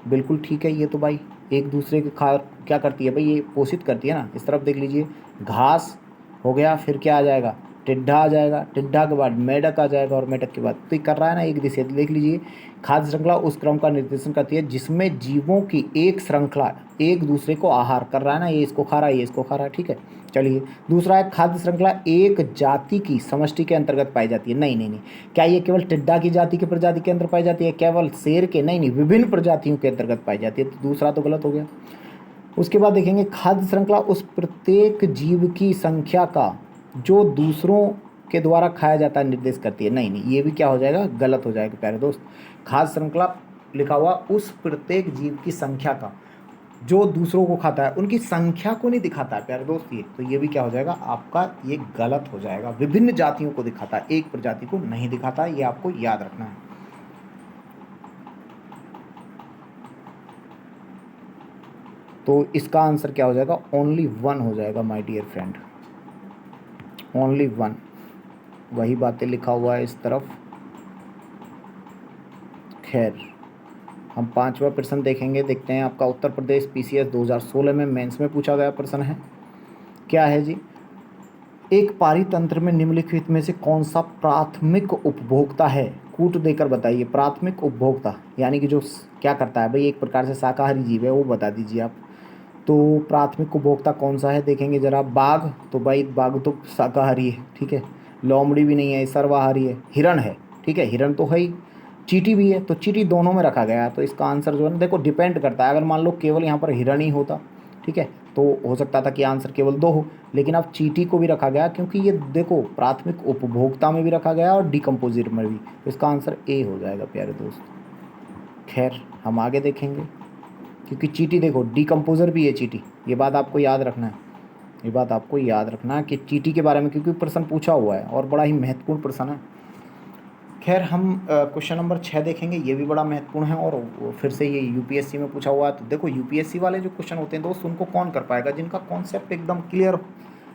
बिल्कुल ठीक है, ये तो भाई एक दूसरे के क्या करती है भाई, ये पोषित करती है ना। इस तरफ देख लीजिए, घास हो गया, फिर क्या आ जाएगा, टिड्ढा आ जाएगा, टिड्ढा के बाद मेढक आ जाएगा और मेढक के बाद तो ये कर रहा है ना एक दिशा। देख लीजिए, खाद्य श्रृंखला उस क्रम का निर्देशन करती है जिसमें जीवों की एक श्रृंखला एक दूसरे को आहार कर रहा है ना, ये इसको खा रहा है, ये इसको खा रहा है, ठीक है। चलिए दूसरा है, खाद्य श्रृंखला एक जाति की समष्टि के अंतर्गत पाई जाती है। नहीं नहीं नहीं, क्या ये केवल टिड्डा की जाति के प्रजाति के अंदर पाई जाती है, केवल शेर के, नहीं नहीं, विभिन्न प्रजातियों के अंतर्गत पाई जाती है, तो दूसरा तो गलत हो गया। उसके बाद देखेंगे, खाद्य श्रृंखला उस प्रत्येक जीव की संख्या का जो दूसरों के द्वारा खाया जाता है निर्देश करती है। नहीं नहीं, ये भी क्या हो जाएगा, गलत हो जाएगा प्यारे दोस्त। खाद्य श्रृंखला लिखा हुआ उस प्रत्येक जीव की संख्या का जो दूसरों को खाता है उनकी संख्या को नहीं दिखाता है प्यारे दोस्त, ये तो ये भी क्या हो जाएगा आपका, ये गलत हो जाएगा। विभिन्न जातियों को दिखाता है, एक प्रजाति को नहीं दिखाता, ये आपको याद रखना है। तो इसका आंसर क्या हो जाएगा, ओनली वन हो जाएगा my dear friend, only one. वही बातें लिखा हुआ है इस तरफ। खैर हम पांचवा प्रश्न देखेंगे, देखते हैं आपका उत्तर प्रदेश पीसीएस 2016 में मेंस में पूछा गया प्रश्न है। क्या है जी, एक पारितंत्र में निम्नलिखित में से कौन सा प्राथमिक उपभोक्ता है, कूट देकर बताइए। प्राथमिक उपभोक्ता यानी कि जो क्या करता है भाई, एक प्रकार से शाकाहारी जीव है, वो बता दीजिए आप। तो प्राथमिक उपभोक्ता कौन सा है देखेंगे जरा, बाघ, तो भाई बाघ तो शाकाहारी है, ठीक है। लोमड़ी भी नहीं है, सर्वाहारी है। हिरण है, ठीक है, हिरण तो है ही। चींटी भी है, तो चींटी दोनों में रखा गया है। तो इसका आंसर जो है ना, देखो डिपेंड करता है, अगर मान लो केवल यहाँ पर हिरण ही होता, ठीक है, तो हो सकता था कि आंसर केवल दो हो, लेकिन अब चींटी को भी रखा गया क्योंकि ये देखो प्राथमिक उपभोक्ता में भी रखा गया और डिकम्पोजिट में भी, तो इसका आंसर ए हो जाएगा प्यारे दोस्त। खैर हम आगे देखेंगे, क्योंकि चींटी देखो डिकम्पोजर भी है चींटी, ये बात आपको याद रखना है, ये बात आपको याद रखना है कि चींटी के बारे में, क्योंकि प्रश्न पूछा हुआ है और बड़ा ही महत्वपूर्ण प्रश्न है। खैर हम क्वेश्चन नंबर 6 देखेंगे, ये भी बड़ा महत्वपूर्ण है और फिर से ये यूपीएससी में पूछा हुआ है। तो देखो यूपीएससी वाले जो क्वेश्चन होते हैं दोस्त, उनको कौन कर पाएगा, जिनका कॉन्सेप्ट एकदम क्लियर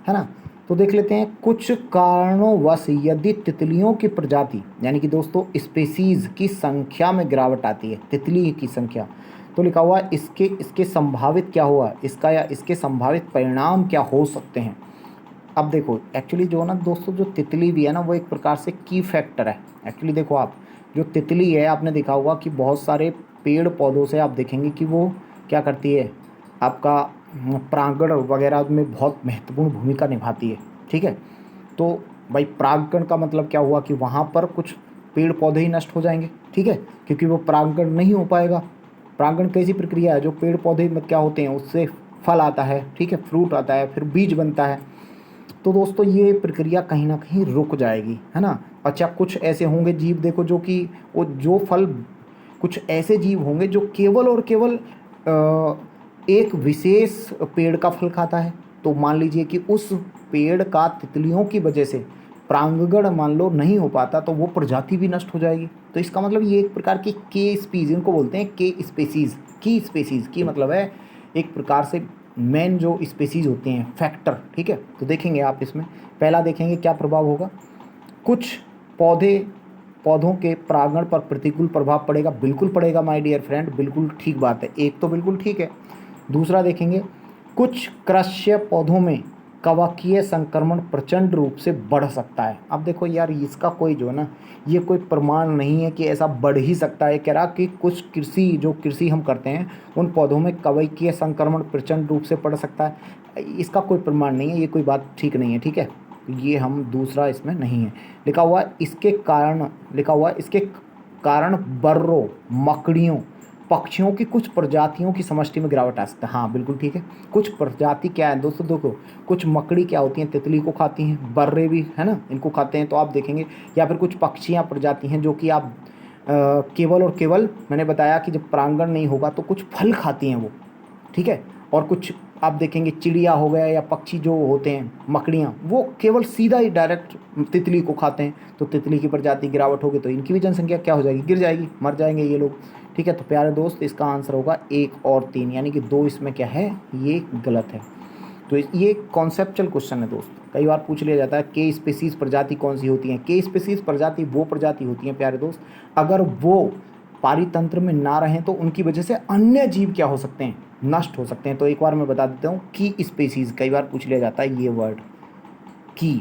है ना, तो देख लेते हैं, कुछ कारणों यदि तितलियों की प्रजाति यानी कि दोस्तों स्पेसीज़ की संख्या में गिरावट आती है, तितली की संख्या, तो लिखा हुआ है इसके इसके संभावित क्या हुआ, इसका या इसके संभावित परिणाम क्या हो सकते हैं। अब देखो एक्चुअली जो ना दोस्तों, जो तितली भी है ना वो एक प्रकार से की फैक्टर है। एक्चुअली देखो आप, जो तितली है आपने देखा होगा कि बहुत सारे पेड़ पौधों से आप देखेंगे कि वो क्या करती है, आपका परागण वगैरह में बहुत महत्वपूर्ण भूमिका निभाती है। ठीक है, तो भाई परागण का मतलब क्या हुआ कि वहाँ पर कुछ पेड़ पौधे ही नष्ट हो जाएंगे। ठीक है, क्योंकि वो परागण नहीं हो पाएगा। परागण कैसी प्रक्रिया है, जो पेड़ पौधे में क्या होते हैं उससे फल आता है, ठीक है, फ्रूट आता है, फिर बीज बनता है। तो दोस्तों ये प्रक्रिया कहीं ना कहीं रुक जाएगी, है ना। अच्छा, कुछ ऐसे होंगे जीव देखो जो कि वो जो फल, कुछ ऐसे जीव होंगे जो केवल और केवल एक विशेष पेड़ का फल खाता है। तो मान लीजिए कि उस पेड़ का तितलियों की वजह से परागण मान लो नहीं हो पाता, तो वो प्रजाति भी नष्ट हो जाएगी। तो इसका मतलब ये एक प्रकार की के स्पीज, इनको बोलते हैं के स्पेसीज। की स्पेसीज की मतलब है एक प्रकार से मेन जो स्पेसीज होते हैं, फैक्टर। ठीक है, तो देखेंगे आप इसमें पहला देखेंगे क्या प्रभाव होगा। कुछ पौधों के परागण पर प्रतिकूल प्रभाव पड़ेगा, बिल्कुल पड़ेगा माय डियर फ्रेंड, बिल्कुल ठीक बात है, एक तो बिल्कुल ठीक है। दूसरा देखेंगे, कुछ कृषि पौधों में कवकीय संक्रमण प्रचंड रूप से बढ़ सकता है। अब देखो यार, इसका कोई जो है ना, ये कोई प्रमाण नहीं है कि ऐसा बढ़ ही सकता है। कह रहा कि कुछ कृषि हम करते हैं उन पौधों में कवकीय संक्रमण प्रचंड रूप से बढ़ सकता है, इसका कोई प्रमाण नहीं है, ये कोई बात ठीक नहीं है। ठीक है, ये हम दूसरा इसमें नहीं है। लिखा हुआ इसके कारण, लिखा हुआ इसके कारण बर्रों, मकड़ियों, पक्षियों की कुछ प्रजातियों की समष्टि में गिरावट आ सकता है। हाँ बिल्कुल ठीक है, कुछ प्रजाति क्या है दोस्तों, देखो कुछ मकड़ी क्या होती हैं, तितली को खाती हैं, बर्रे भी है ना, इनको खाते हैं, तो आप देखेंगे। या फिर कुछ पक्षियाँ प्रजाति हैं जो कि आप केवल और केवल, मैंने बताया कि जब परागण नहीं होगा तो कुछ फल खाती हैं वो। ठीक है, और कुछ आप देखेंगे चिड़िया हो गया या पक्षी जो होते हैं, मकड़ियाँ, वो केवल सीधा ही डायरेक्ट तितली को खाते हैं। तो तितली की प्रजाति गिरावट होगी तो इनकी भी जनसंख्या क्या हो जाएगी, गिर जाएगी, मर जाएंगे ये लोग। ठीक है, तो प्यारे दोस्त इसका आंसर होगा 1 और 3, यानी कि 2 इसमें क्या है, ये गलत है। तो ये कॉन्सेप्चुअल क्वेश्चन है दोस्त, कई बार पूछ लिया जाता है के स्पीसीज प्रजाति कौन सी होती है। के स्पीसीज प्रजाति वो प्रजाति होती हैं प्यारे दोस्त, अगर वो पारितंत्र में ना रहें तो उनकी वजह से अन्य जीव क्या हो सकते हैं, नष्ट हो सकते हैं। तो एक बार मैं बता देता हूँ, की स्पीसीज कई बार पूछ लिया जाता है, ये वर्ड की,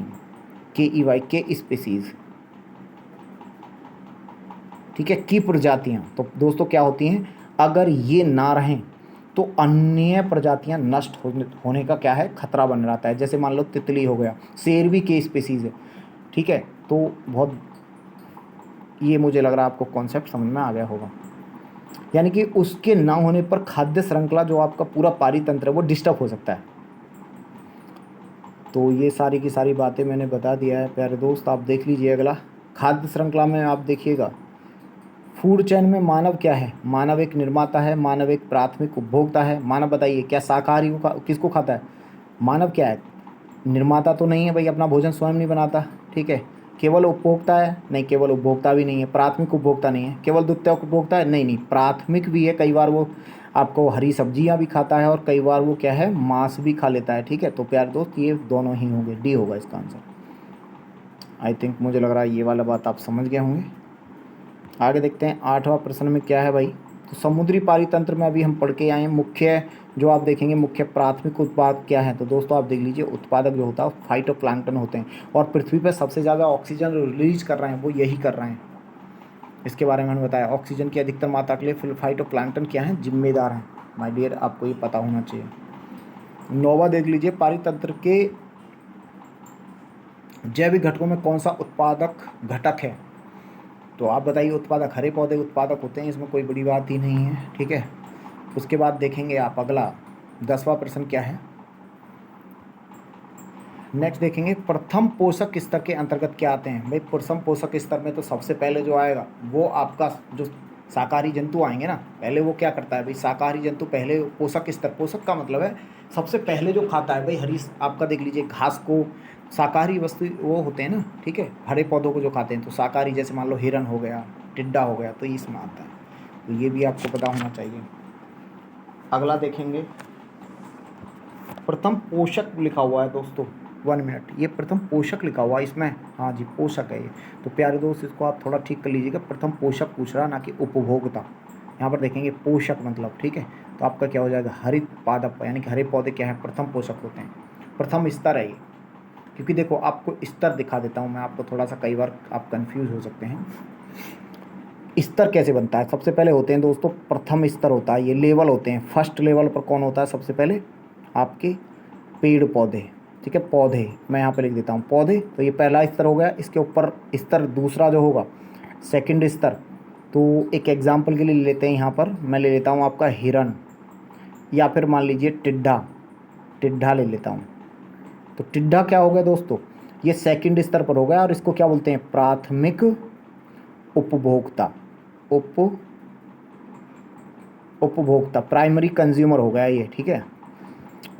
KEY, के स्पीसीज। ठीक है, की प्रजातियां, तो दोस्तों क्या होती हैं, अगर ये ना रहें तो अन्य प्रजातियां नष्ट होने का क्या है, खतरा बन रहता है। जैसे मान लो तितली हो गया, शेर भी के स्पीसीज है। ठीक है, तो बहुत, ये मुझे लग रहा है आपको कॉन्सेप्ट समझ में आ गया होगा। यानी कि उसके ना होने पर खाद्य श्रृंखला, जो आपका पूरा पारितंत्र है, वो डिस्टर्ब हो सकता है। तो ये सारी की सारी बातें मैंने बता दिया है प्यारे दोस्त, आप देख लीजिए अगला। खाद्य श्रृंखला में आप देखिएगा, फूड चेन में मानव क्या है, मानव एक निर्माता है, मानव एक प्राथमिक उपभोक्ता है। मानव बताइए क्या शाकाहारी को किसको खाता है, मानव क्या है, निर्माता तो नहीं है भाई, अपना भोजन स्वयं नहीं बनाता। ठीक है, केवल उपभोक्ता है, नहीं केवल उपभोक्ता भी नहीं है, प्राथमिक उपभोक्ता नहीं है, केवल द्वितीयक उपभोक्ता है, नहीं नहीं प्राथमिक भी है। कई बार वो आपको हरी सब्जियां भी खाता है और कई बार वो क्या है, मांस भी खा लेता है। ठीक है, तो प्यारे दोस्त ये दोनों ही होंगे, डी होगा इसका आंसर। आई थिंक मुझे लग रहा है ये वाला बात आप समझ गए होंगे। आगे देखते हैं 8वां प्रश्न में क्या है भाई। तो समुद्री पारितंत्र में अभी हम पढ़ के आए हैं, मुख्य जो आप देखेंगे मुख्य प्राथमिक उत्पाद क्या है। तो दोस्तों आप देख लीजिए, उत्पादक जो होता है फाइटोप्लैंक्टन होते हैं, और पृथ्वी पर सबसे ज़्यादा ऑक्सीजन रिलीज कर रहे हैं वो यही कर रहे हैं। इसके बारे में मैंने बताया, ऑक्सीजन की अधिकतर मात्रा के लिए फाइटोप्लैंक्टन क्या है, जिम्मेदार हैं। माय डियर आपको ये पता होना चाहिए। 9वां देख लीजिए, पारितंत्र के जैविक घटकों में कौन सा उत्पादक घटक है। तो आप बताइए, उत्पादक, हरे पौधे उत्पादक होते हैं, इसमें कोई बड़ी बात ही नहीं है। ठीक है, उसके बाद देखेंगे आप अगला 10वां प्रश्न क्या है। नेक्स्ट देखेंगे, प्रथम पोषक स्तर के अंतर्गत क्या आते हैं। भाई प्रथम पोषक स्तर में तो सबसे पहले जो आएगा वो आपका जो शाकाहारी जंतु आएंगे ना, पहले वो क्या करता है भाई, शाकाहारी जंतु पहले पोषक स्तर, पोषक का मतलब है सबसे पहले जो खाता है भाई, हरी आपका देख लीजिए घास को, शाकाहारी वस्तु वो होते हैं ना। ठीक है, हरे पौधों को जो खाते हैं, तो शाकाहारी जैसे मान लो हिरन हो गया, टिड्डा हो गया, तो इसमें आता है। तो ये भी आपको पता होना चाहिए। अगला देखेंगे, प्रथम पोषक लिखा हुआ है दोस्तों, 1 मिनट, ये प्रथम पोषक लिखा हुआ है इसमें, हाँ जी पोषक है ये। तो प्यारे दोस्त इसको आप थोड़ा ठीक कर लीजिएगा, प्रथम पोषक पूछ रहा ना कि उपभोक्ता। यहाँ पर देखेंगे पोषक मतलब, ठीक है। तो आपका क्या हो जाएगा, हरित पादप, यानी कि हरे पौधे क्या है, प्रथम पोषक होते हैं, प्रथम स्तर है ये। क्योंकि देखो आपको स्तर दिखा देता हूँ मैं आपको, थोड़ा सा कई बार आप कंफ्यूज हो सकते हैं। स्तर कैसे बनता है, सबसे पहले होते हैं दोस्तों प्रथम स्तर होता है, ये लेवल होते हैं। फर्स्ट लेवल पर कौन होता है, सबसे पहले आपके पेड़ पौधे, ठीक है, पौधे मैं यहाँ पे लिख देता हूँ पौधे। तो ये पहला स्तर हो गया, इसके ऊपर स्तर दूसरा जो होगा सेकंड स्तर। तो एक एग्जांपल के लिए लेते हैं, यहाँ पर मैं ले लेता हूँ आपका हिरन, या फिर मान लीजिए टिड्ढा, टिड्ढा ले लेता हूँ। तो टिड्ढा क्या हो गया दोस्तों, ये सेकंड स्तर पर हो गया, और इसको क्या बोलते हैं, प्राथमिक उपभोक्ता, उपभोक्ता, प्राइमरी कंज्यूमर हो गया ये, ठीक है।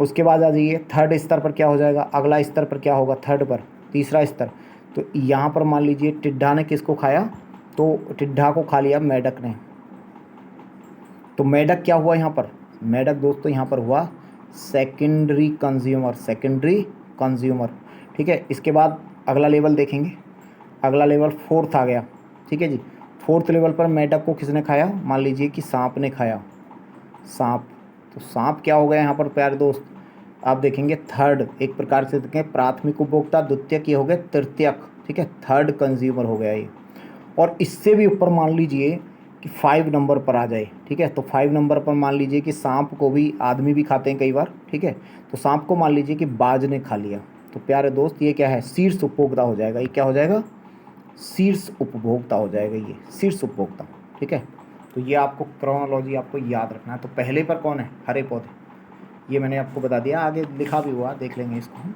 उसके बाद आ जाइए थर्ड स्तर पर क्या हो जाएगा, अगला स्तर पर क्या होगा, थर्ड पर तीसरा स्तर। तो यहाँ पर मान लीजिए टिड्ढा ने किसको खाया, तो टिड्ढा को खा लिया मेढक ने। तो मेढक क्या हुआ यहाँ पर, मेढक दोस्तों यहाँ पर हुआ सेकेंडरी कंज्यूमर, सेकेंडरी कंज्यूमर, ठीक है। इसके बाद अगला लेवल देखेंगे, अगला लेवल फोर्थ आ गया, ठीक है जी। फोर्थ लेवल पर मेढक को किसने खाया, मान लीजिए कि सांप ने खाया, सांप। तो सांप क्या हो गया यहाँ पर प्यारे दोस्त, आप देखेंगे थर्ड, एक प्रकार से देखें प्राथमिक उपभोक्ता, द्वितीयक ये हो गए तृतीयक, ठीक है, थर्ड कंज्यूमर हो गया ये। और इससे भी ऊपर मान लीजिए कि 5 नंबर पर आ जाए, ठीक है। तो 5 नंबर पर मान लीजिए कि सांप को भी आदमी भी खाते हैं कई बार, ठीक है। तो सांप को मान लीजिए कि बाज ने खा लिया, तो प्यारे दोस्त ये क्या है, शीर्ष उपभोक्ता हो जाएगा, ये क्या हो जाएगा, शीर्ष उपभोक्ता हो जाएगा ये, शीर्ष उपभोक्ता, ठीक है। तो ये आपको क्रोनोलॉजी आपको याद रखना है। तो पहले पर कौन है, हरे पौधे, ये मैंने आपको बता दिया, आगे लिखा भी हुआ देख लेंगे इसको हम।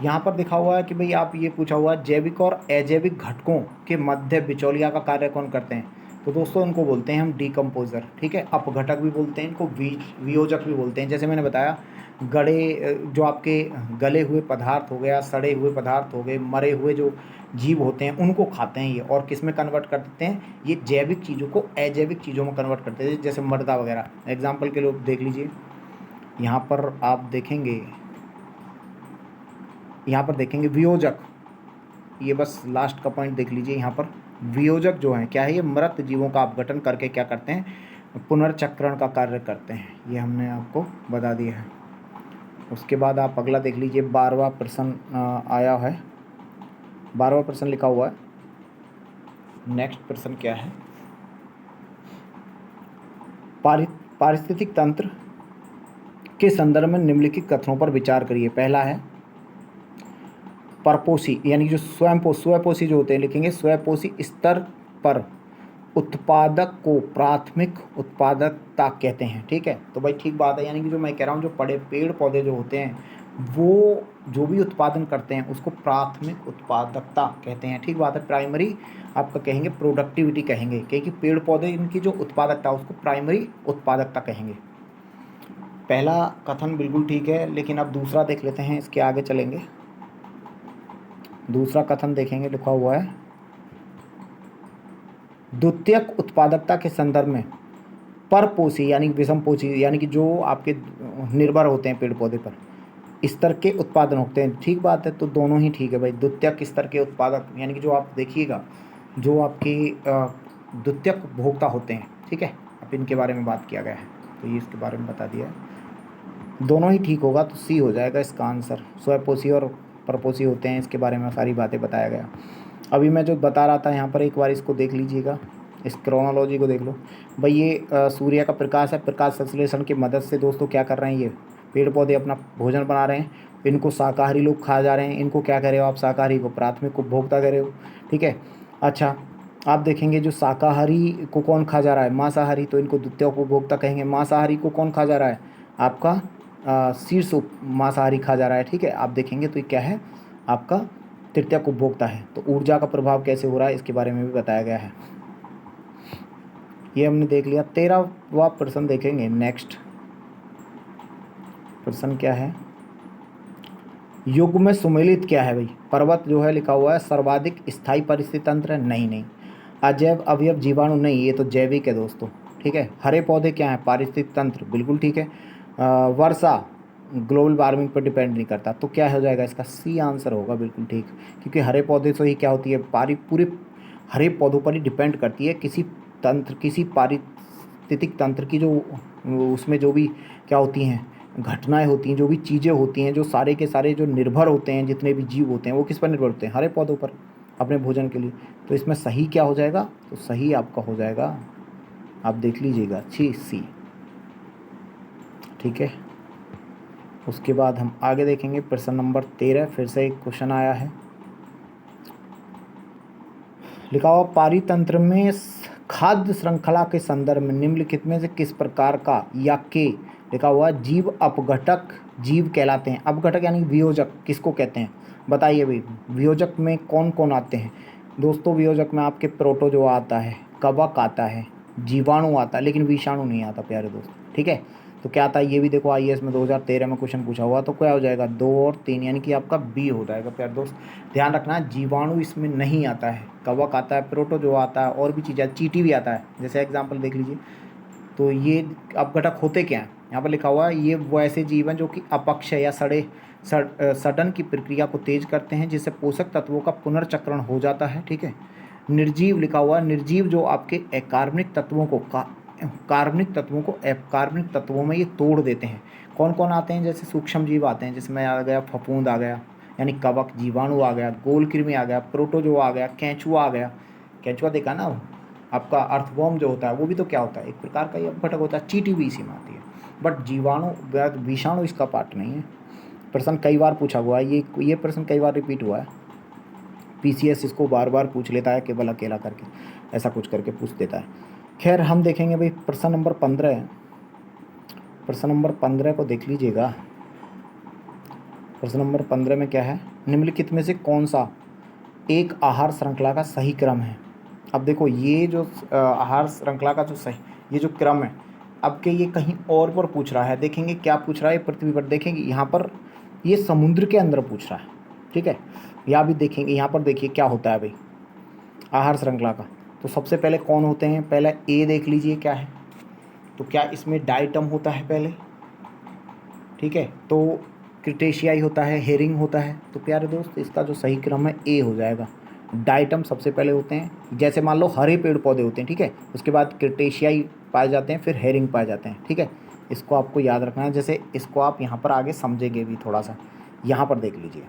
यहाँ पर दिखा हुआ है कि भाई आप ये पूछा हुआ है जैविक और अजैविक घटकों के मध्य बिचौलिया का कार्य कौन करते हैं। तो दोस्तों इनको बोलते हैं हम डीकम्पोजर, ठीक है। अपघटक भी बोलते हैं इनको, वियोजक भी बोलते हैं। जैसे मैंने बताया गड़े जो आपके गले हुए पदार्थ हो गया, सड़े हुए पदार्थ हो गए, मरे हुए जो जीव होते हैं उनको खाते हैं ये, और किस में कन्वर्ट कर देते हैं, ये जैविक चीज़ों को अजैविक चीज़ों में कन्वर्ट करते हैं, जैसे मर्दा वगैरह। एग्जाम्पल के लिए देख लीजिए, यहाँ पर आप देखेंगे, यहाँ पर देखेंगे वियोजक, ये बस लास्ट का पॉइंट देख लीजिए। यहाँ पर वियोजक जो है क्या है, ये मृत जीवों का अपघटन करके क्या करते हैं, पुनर्चक्रण का कार्य करते हैं, ये हमने आपको बता दिया है। उसके बाद आप अगला देख लीजिए, 12वां प्रश्न आया है, 12वां प्रश्न लिखा हुआ है। नेक्स्ट प्रश्न क्या है, पारिस्थितिक तंत्र के संदर्भ में निम्नलिखित कथनों पर विचार करिए। पहला है परपोषी, यानी जो स्वयंपोषी जो होते हैं, लिखेंगे स्वयंपोषी स्तर पर उत्पादक को प्राथमिक उत्पादकता कहते हैं, ठीक है। तो भाई ठीक बात है, यानी कि जो मैं कह रहा हूँ जो पेड़ पौधे जो होते हैं वो जो भी उत्पादन करते हैं उसको प्राथमिक उत्पादकता कहते हैं, ठीक बात है। प्राइमरी आपका कहेंगे प्रोडक्टिविटी कहेंगे, क्योंकि पेड़ पौधे इनकी जो उत्पादकता उसको प्राइमरी उत्पादकता कहेंगे। पहला कथन बिल्कुल ठीक है, लेकिन अब दूसरा देख लेते हैं, इसके आगे चलेंगे। दूसरा कथन देखेंगे, लिखा हुआ है द्वितीयक उत्पादकता के संदर्भ में परपोषी यानी विषमपोषी, यानी कि जो आपके निर्भर होते हैं पेड़ पौधे पर, स्तर के उत्पादन होते हैं, ठीक बात है। तो दोनों ही ठीक है भाई, द्वितीयक स्तर के उत्पादक यानी कि जो आप देखिएगा जो आपके द्वितीयक उपभोक्ता होते हैं, ठीक है। अब इनके बारे में बात किया गया है, तो ये इसके बारे में बता दिया है। दोनों ही ठीक होगा, तो सी हो जाएगा इसका आंसर। स्वयंपोषी और परपोषी होते हैं, इसके बारे में सारी बातें बताया गया। अभी मैं जो बता रहा था यहाँ पर एक बार इसको देख लीजिएगा, इस क्रोनोलॉजी को देख लो भाई। ये सूर्य का प्रकाश है, प्रकाश संश्लेषण की मदद से दोस्तों क्या कर रहे हैं, ये पेड़ पौधे अपना भोजन बना रहे हैं, इनको शाकाहारी लोग खा जा रहे हैं। इनको क्या कर रहे हो आप, शाकाहारी को प्राथमिक उपभोक्ता कर रहे हो, ठीक है। अच्छा आप देखेंगे जो शाकाहारी को कौन खा जा रहा है, मांसाहारी, तो इनको द्वितीय उपभोक्ता कहेंगे। मांसाहारी को कौन खा जा रहा है, आपका शीर्ष मांसाहारी खा जा रहा है, ठीक है। आप देखेंगे तो ये क्या है, आपका तृतीयक उपभोक्ता है। तो ऊर्जा का प्रभाव कैसे हो रहा है इसके बारे में भी बताया गया है, ये हमने देख लिया। 13वां प्रश्न देखेंगे। नेक्स्ट प्रश्न क्या है, युग में सुमेलित क्या है भाई, पर्वत जो है लिखा हुआ है सर्वाधिक स्थायी परिस्थिति तंत्र है, नहीं। अजैव अवयव जीवाणु नहीं, ये तो जैविक है दोस्तों, ठीक है। हरे पौधे क्या है, पारिस्थितिक तंत्र, बिल्कुल ठीक है। वर्षा ग्लोबल वार्मिंग पर डिपेंड नहीं करता। तो क्या हो जाएगा इसका? सी आंसर होगा, बिल्कुल ठीक। क्योंकि हरे पौधे से ही क्या होती है, पूरे हरे पौधों पर ही डिपेंड करती है किसी पारिस्थितिक तंत्र की जो उसमें जो भी क्या होती हैं घटनाएं होती हैं, जो भी चीज़ें होती हैं, जो सारे के सारे जो निर्भर होते हैं, जितने भी जीव होते हैं वो किस पर निर्भर होते हैं? हरे पौधों पर, अपने भोजन के लिए। तो इसमें सही क्या हो जाएगा? तो सही आपका हो जाएगा, आप देख लीजिएगा, सी। ठीक है, उसके बाद हम आगे देखेंगे प्रश्न नंबर 13। फिर से एक क्वेश्चन आया है, लिखा हुआ पारितंत्र में खाद्य श्रृंखला के संदर्भ में निम्नलिखित में से किस प्रकार का या के लिखा हुआ जीव अपघटक जीव कहलाते हैं? अपघटक यानी वियोजक किसको कहते हैं? बताइए भाई, वियोजक में कौन कौन आते हैं? दोस्तों वियोजक में आपके प्रोटोजोआ आता है, कवक आता है, जीवाणु आता है, लेकिन विषाणु नहीं आता प्यारे दोस्त। ठीक है, तो क्या आता है ये भी देखो, आईएएस में 2013 में क्वेश्चन पूछा हुआ। तो क्या हो जाएगा? 2 और 3, यानी कि आपका बी हो जाएगा प्यारे दोस्त। ध्यान रखना, जीवाणु इसमें नहीं आता है, कवक आता है, प्रोटोजोआ आता है, और भी चीज़ें, चींटी भी आता है। जैसे एग्जाम्पल देख लीजिए, तो ये अपघटक होते क्या हैं? यहाँ पर लिखा हुआ है ये वो ऐसे जीव हैं जो कि अपक्षय या सड़न की प्रक्रिया को तेज करते हैं, जिससे पोषक तत्वों का पुनर्चक्रण हो जाता है। ठीक है, निर्जीव लिखा हुआ है, निर्जीव जो आपके अकार्बनिक तत्वों को कार्बनिक तत्वों को अकार्बनिक तत्वों में ये तोड़ देते हैं। कौन कौन आते हैं? जैसे सूक्ष्म जीव आते हैं, जिसमें आ गया फफूंद आ गया, यानी कवक, जीवाणु आ गया, गोलकृमि आ गया, प्रोटोजोआ आ गया, केंचुआ आ गया। केंचुआ देखा ना, आपका अर्थवॉर्म जो होता है वो भी तो क्या होता है, एक प्रकार का ये अपघटक होता है। चींटी भी इसी में आती है, बट जीवाणु विषाणु इसका पार्ट नहीं है। प्रश्न कई बार पूछा हुआ है, ये प्रश्न कई बार रिपीट हुआ है। पीसीएस इसको बार बार पूछ लेता है, केवल अकेला करके ऐसा कुछ करके पूछ देता है। खैर, हम देखेंगे भाई प्रश्न नंबर 15 है। प्रश्न नंबर 15 को देख लीजिएगा। प्रश्न नंबर 15 में क्या है, निम्नलिखित में से कौन सा एक आहार श्रृंखला का सही क्रम है? अब देखो, ये जो आहार श्रृंखला का जो सही ये जो क्रम है, अब के ये कहीं और पर पूछ रहा है। देखेंगे क्या पूछ रहा है, पृथ्वी पर देखेंगे, यहाँ पर ये समुद्र के अंदर पूछ रहा है। ठीक है, यहाँ भी देखेंगे, यहाँ पर देखिए क्या होता है भाई आहार श्रृंखला का। तो सबसे पहले कौन होते हैं? पहले ए देख लीजिए क्या है, तो क्या इसमें डाइटम होता है पहले? ठीक है, तो क्रिटेशियाई होता है, हेरिंग होता है। तो प्यारे दोस्त इसका जो सही क्रम है ए हो जाएगा। डाइटम सबसे पहले होते हैं, जैसे मान लो हरे पेड़ पौधे होते हैं। ठीक है, उसके बाद क्रिटेशियाई पाए जाते हैं, फिर हेरिंग पाए जाते हैं। ठीक है, इसको आपको याद रखना है। जैसे इसको आप यहाँ पर आगे समझेंगे भी थोड़ा सा। यहाँ पर देख लीजिए,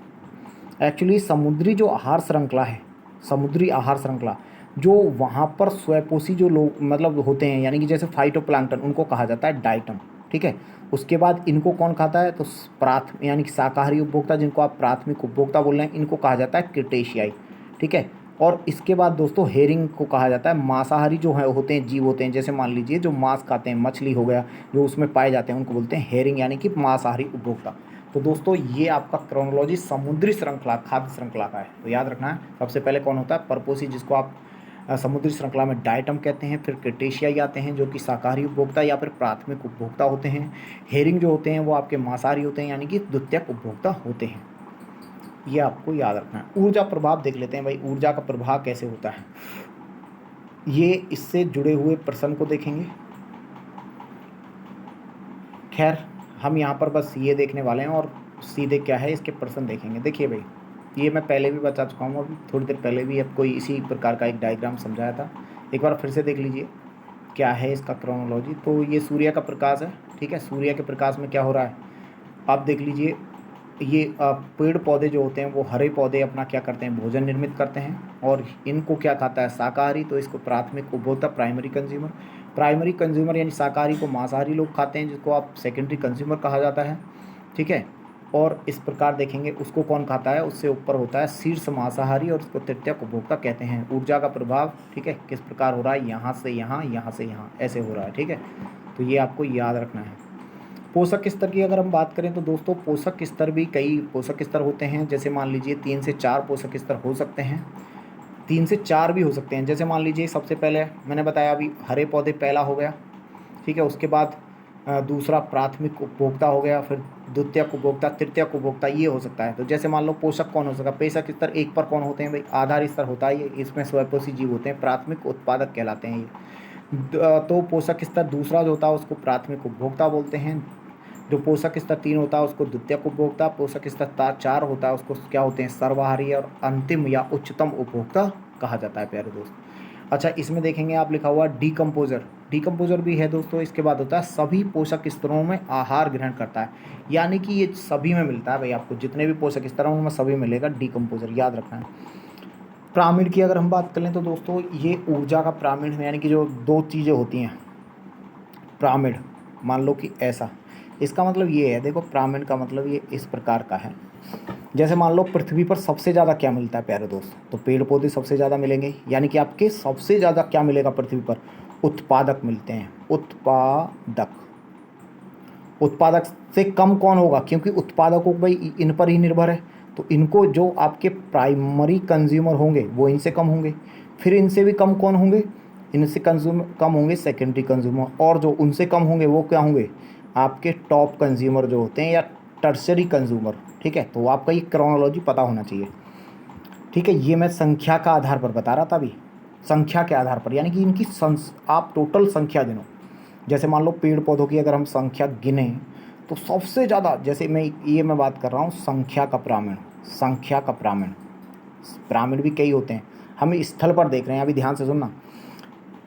एक्चुअली समुद्री जो आहार श्रृंखला है, समुद्री आहार श्रृंखला जो वहाँ पर स्वयंपोषी जो लोग मतलब होते हैं, यानी कि जैसे फाइटोप्लैंक्टन, उनको कहा जाता है डाइटम। ठीक है, उसके बाद इनको कौन खाता है? तो यानी कि शाकाहारी उपभोक्ता, जिनको आप प्राथमिक उपभोक्ता बोल रहे हैं, इनको कहा जाता है क्रिटेशियाई। ठीक है, और इसके बाद दोस्तों हेरिंग को कहा जाता है मांसाहारी जो है होते हैं, जीव होते हैं। जैसे मान लीजिए जो मांस खाते हैं, मछली हो गया, जो उसमें पाए जाते हैं, उनको बोलते हैं हेरिंग, यानी कि मांसाहारी उपभोक्ता। तो दोस्तों ये आपका क्रोनोलॉजी समुद्री श्रृंखला, खाद्य श्रृंखला का है। तो याद रखना है, सबसे पहले कौन होता है? परपोसी, जिसको आप समुद्री श्रृंखला में डाइटम कहते हैं। फिर क्रिटेशियाई आते हैं, जो कि शाकाहारी उपभोक्ता या फिर प्राथमिक उपभोक्ता होते हैं। हेरिंग जो होते हैं वो आपके मांसाहारी होते हैं, यानी कि द्वितीयक उपभोक्ता होते हैं। ये आपको याद रखना है। ऊर्जा प्रभाव देख लेते हैं भाई, ऊर्जा का प्रभाव कैसे होता है, ये इससे जुड़े हुए प्रश्न को देखेंगे। खैर, हम यहाँ पर बस ये देखने वाले हैं और सीधे क्या है इसके प्रश्न देखेंगे। देखिए भाई, ये मैं पहले भी बता चुका हूँ, अभी थोड़ी देर पहले भी आपको इसी प्रकार का एक डायग्राम समझाया था। एक बार फिर से देख लीजिए क्या है इसका क्रोनोलॉजी। तो ये सूर्य का प्रकाश है। ठीक है, सूर्य के प्रकाश में क्या हो रहा है आप देख लीजिए। ये पेड़ पौधे जो होते हैं वो हरे पौधे अपना क्या करते हैं, भोजन निर्मित करते हैं, और इनको क्या खाता है, शाकाहारी। तो इसको प्राथमिक उपभोक्ता, प्राइमरी कंज्यूमर। प्राइमरी कंज्यूमर यानी शाकाहारी को मांसाहारी लोग खाते हैं, जिसको आप सेकेंडरी कंज्यूमर कहा जाता है। ठीक है, और इस प्रकार देखेंगे उसको कौन खाता है, उससे ऊपर होता है शीर्ष मांसाहारी, और उसको तृतीयक उपभोक्ता कहते हैं। ऊर्जा का प्रभाव, ठीक है, किस प्रकार हो रहा है, यहाँ से यहाँ, यहाँ से यहाँ, ऐसे हो रहा है। ठीक है, तो ये आपको याद रखना है। पोषक स्तर की अगर हम बात करें तो दोस्तों पोषक स्तर भी कई पोषक स्तर होते हैं। जैसे मान लीजिए 3 से 4 पोषक स्तर हो सकते हैं, 3 से 4 भी हो सकते हैं। जैसे मान लीजिए सबसे पहले मैंने बताया अभी हरे पौधे पहला हो गया। ठीक है, उसके बाद दूसरा प्राथमिक उपभोक्ता हो गया, फिर द्वितीयक उपभोक्ता, तृतीयक उपभोक्ता, ये हो सकता है। तो जैसे मान लो पोषक कौन हो सकता है, पोषक स्तर 1 पर कौन होते हैं भाई, आधार स्तर होता है ये, इसमें स्वयंपोषी जीव होते हैं, प्राथमिक उत्पादक कहलाते हैं ये। तो पोषक स्तर दूसरा जो होता है उसको प्राथमिक उपभोक्ता बोलते हैं। जो पोषक स्तर 3 होता है उसको द्वितीयक उपभोक्ता, पोषक स्तर 4 होता है उसको क्या होते हैं, सर्वाहारी, और अंतिम या उच्चतम उपभोक्ता कहा जाता है प्यारे दोस्त। अच्छा, इसमें देखेंगे आप लिखा हुआ डीकम्पोजर, डीकम्पोजर भी है दोस्तों। इसके बाद होता है सभी पोषक स्तरों में आहार ग्रहण करता है, यानी कि ये सभी में मिलता है भाई, आपको जितने भी पोषक स्तर हैं उनमें सभी मिलेगा डीकम्पोजर, याद रखना है। प्रामीण की अगर हम बात कर लें तो दोस्तों ये ऊर्जा का प्रामीण है, यानी कि जो दो चीज़ें होती हैं प्रामीण, मान लो कि ऐसा, इसका मतलब ये है, देखो प्रामीण का मतलब ये इस प्रकार का है। जैसे मान लो पृथ्वी पर सबसे ज़्यादा क्या मिलता है प्यारे दोस्त, तो पेड़ पौधे सबसे ज़्यादा मिलेंगे, यानी कि आपके सबसे ज़्यादा क्या मिलेगा पृथ्वी पर, उत्पादक मिलते हैं, उत्पादक। उत्पादक से कम कौन होगा, क्योंकि उत्पादकों भाई इन पर ही निर्भर है, तो इनको जो आपके प्राइमरी कंज्यूमर होंगे वो इनसे कम होंगे, फिर इनसे भी कम कौन होंगे, इनसे कंज्यूमर कम होंगे सेकेंडरी कंज्यूमर, और जो उनसे कम होंगे वो क्या होंगे, आपके टॉप कंज्यूमर जो होते हैं या टर्सरी कंज्यूमर। ठीक है, तो आपका ये क्रोनोलॉजी पता होना चाहिए। ठीक है, ये मैं संख्या का आधार पर बता रहा था अभी, संख्या के आधार पर, यानी कि इनकी आप टोटल संख्या गिनो। जैसे मान लो पेड़ पौधों की अगर हम संख्या गिने तो सबसे ज़्यादा, जैसे मैं बात कर रहा हूँ संख्या का प्रामीण, संख्या का प्रामीण, प्रामीण भी कई होते हैं, हम स्थल पर देख रहे हैं, अभी ध्यान से सुनना।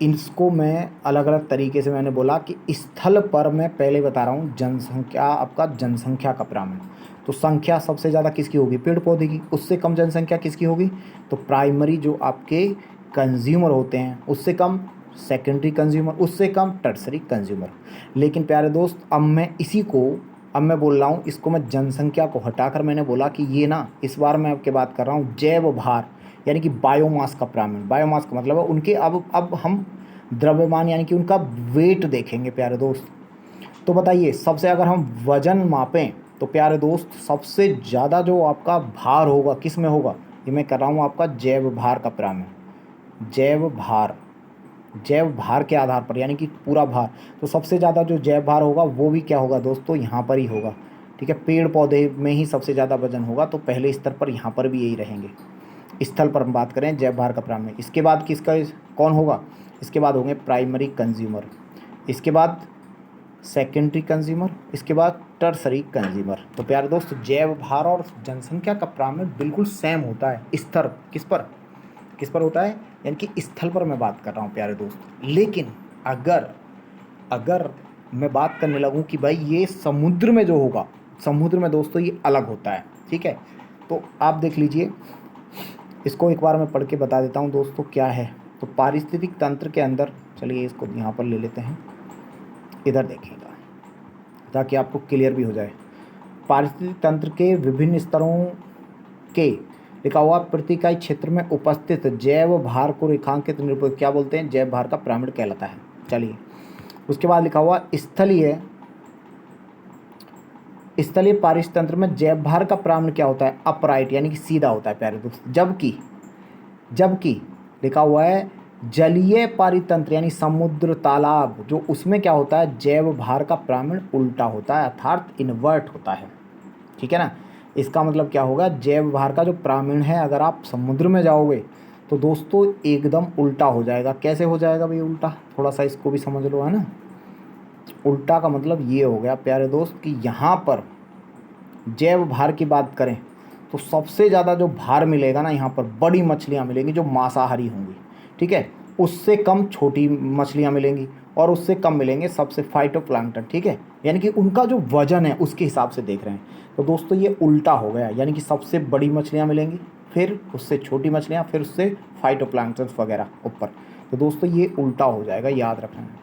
इसको मैं अलग अलग तरीके से मैंने बोला कि स्थल पर मैं पहले बता रहा हूँ जनसंख्या, आपका जनसंख्या का प्रामीण, तो संख्या सबसे ज़्यादा किसकी होगी, पेड़ पौधे की, उससे कम जनसंख्या किसकी होगी, तो प्राइमरी जो आपके कंज्यूमर होते हैं उससे कम सेकेंडरी कंज्यूमर, उससे कम टर्सरी कंज्यूमर। लेकिन प्यारे दोस्त अब मैं बोल रहा हूँ इसको, मैं जनसंख्या को हटाकर मैंने बोला कि ये ना, इस बार मैं आपके बात कर रहा हूँ जैव भार, यानी कि बायोमास का प्रामीण। बायोमास का मतलब है उनके, अब हम द्रव्यमान यानी कि उनका वेट देखेंगे प्यारे दोस्त। तो बताइए सबसे, अगर हम वजन मापें तो प्यारे दोस्त सबसे ज़्यादा जो आपका भार होगा किस में होगा, ये मैं कर रहा हूँ आपका जैव भार का प्रामीण, जैव भार, जैव भार के आधार पर, यानी कि पूरा भार। तो सबसे ज़्यादा जो जैव भार होगा वो भी क्या होगा दोस्तों, यहाँ पर ही होगा। ठीक है, पेड़ पौधे में ही सबसे ज़्यादा वजन होगा, तो पहले स्तर पर यहाँ पर भी यही रहेंगे। स्थल पर हम बात करें जैव भार का प्रामीण, इसके बाद किसका कौन होगा, इसके बाद होंगे प्राइमरी कंज्यूमर, इसके बाद सेकेंडरी कंज्यूमर, इसके बाद टर्सरी कंज्यूमर। तो प्यारे दोस्त जैव भार और जनसंख्या का प्रामीण बिल्कुल सेम होता है, स्तर किस पर होता है, यानी कि स्थल पर मैं बात कर रहा हूँ प्यारे दोस्त। लेकिन अगर मैं बात करने लगूँ कि भाई ये समुद्र में जो होगा, समुद्र में दोस्तों ये अलग होता है। ठीक है, तो आप देख लीजिए, इसको एक बार मैं पढ़ के बता देता हूँ दोस्तों क्या है। तो पारिस्थितिक तंत्र के अंदर, चलिए इसको यहाँ पर ले लेते हैं, इधर देखिएगा ताकि आपको क्लियर भी हो जाए। पारिस्थितिक तंत्र के विभिन्न स्तरों के लिखा हुआ प्रति इकाई क्षेत्र में उपस्थित जैव भार को रेखांकित निरूपक क्या बोलते हैं, जैव भार का प्रामीण कहलाता है। चलिए, उसके बाद लिखा हुआ स्थलीय पारिस्थितिक तंत्र में जैव भार का प्रामीण क्या होता है, अपराइट, यानी कि सीधा होता है प्यारे दोस्त। जबकि लिखा हुआ है जलीय पारितंत्र, यानी समुद्र तालाब, जो उसमें क्या होता है, जैव भार का प्रामीण उल्टा होता है, अर्थात इन्वर्ट होता है। ठीक है ना, इसका मतलब क्या होगा, जैव भार का जो प्रामीण है अगर आप समुद्र में जाओगे तो दोस्तों एकदम उल्टा हो जाएगा। कैसे हो जाएगा भाई उल्टा, थोड़ा सा इसको भी समझ लो, है ना। उल्टा का मतलब ये हो गया प्यारे दोस्त कि यहाँ पर जैव भार की बात करें तो सबसे ज़्यादा जो भार मिलेगा ना, यहाँ पर बड़ी मछलियाँ मिलेंगी जो मांसाहारी होंगी। ठीक है, उससे कम छोटी मछलियाँ मिलेंगी, और उससे कम मिलेंगे सबसे फाइटोप्लैंक्टन। ठीक है, यानी कि उनका जो वजन है उसके हिसाब से देख रहे हैं। तो दोस्तों ये उल्टा हो गया, यानी कि सबसे बड़ी मछलियाँ मिलेंगी, फिर उससे छोटी मछलियाँ, फिर उससे फाइटोप्लैंक्टन वगैरह ऊपर। तो दोस्तों ये उल्टा हो जाएगा, याद रखना है।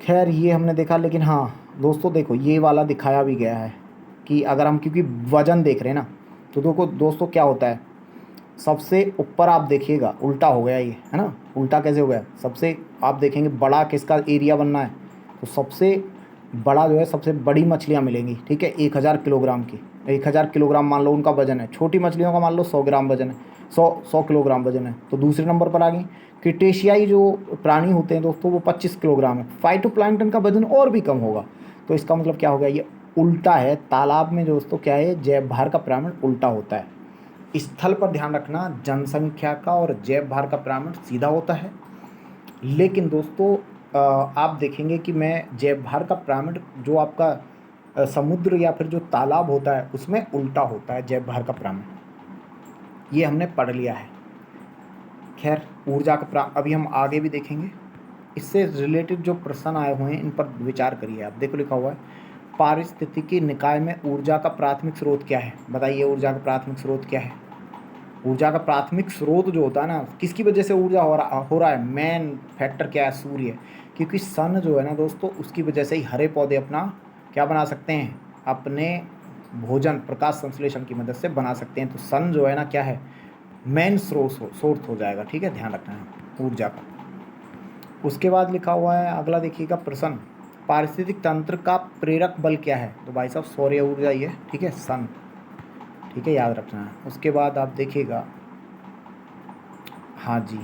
खैर ये हमने देखा, लेकिन हाँ दोस्तों देखो ये वाला दिखाया भी गया है कि अगर हम, क्योंकि वजन देख रहे हैं ना, तो देखो दोस्तों क्या होता है, सबसे ऊपर आप देखिएगा उल्टा हो गया ये, है ना। उल्टा कैसे हो गया, सबसे आप देखेंगे बड़ा किसका एरिया बनना है, तो सबसे बड़ा जो है सबसे बड़ी मछलियाँ मिलेंगी। ठीक है, 1000 किलोग्राम की, 1000 किलोग्राम मान लो उनका वजन है, छोटी मछलियों का मान लो 100 ग्राम वजन है, 100 किलोग्राम वजन है। तो दूसरे नंबर पर आ गई क्रिटेशियाई जो प्राणी होते हैं दोस्तों, वो 25 किलोग्राम है। फाइटोप्लैंक्टन का वजन और भी कम होगा। तो इसका मतलब क्या हो गया, ये उल्टा है। तालाब में दोस्तों क्या है, जैव भार का प्रामीण उल्टा होता है। स्थल पर ध्यान रखना, जनसंख्या का और जैव भार का प्रामीण सीधा होता है। लेकिन दोस्तों आप देखेंगे कि मैं जैव भार का प्रामीण जो आपका समुद्र या फिर जो तालाब होता है उसमें उल्टा होता है जैव भार का प्रमाण। ये हमने पढ़ लिया है। खैर ऊर्जा का प्रमाण अभी हम आगे भी देखेंगे। इससे रिलेटेड जो प्रश्न आए हुए हैं इन पर विचार करिए आप। देखो लिखा हुआ है पारिस्थितिकी निकाय में ऊर्जा का प्राथमिक स्रोत क्या है। बताइए ऊर्जा का प्राथमिक स्रोत क्या है। ऊर्जा का प्राथमिक स्रोत जो होता है ना, किसकी वजह से ऊर्जा हो रहा है, मेन फैक्टर क्या है, सूर्य। क्योंकि सन जो है ना दोस्तों, उसकी वजह से ही हरे पौधे अपना क्या बना सकते हैं, अपने भोजन प्रकाश संश्लेषण की मदद से बना सकते हैं। तो सन जो है ना क्या है, मेन सोर्स हो जाएगा। ठीक है, ध्यान रखना है ऊर्जा का। उसके बाद लिखा हुआ है अगला देखिएगा प्रश्न, पारिस्थितिक तंत्र का प्रेरक बल क्या है। तो भाई साहब सौर्य ऊर्जा ही है। ठीक है, सन। ठीक है, याद रखना है। उसके बाद आप देखिएगा, हाँ जी,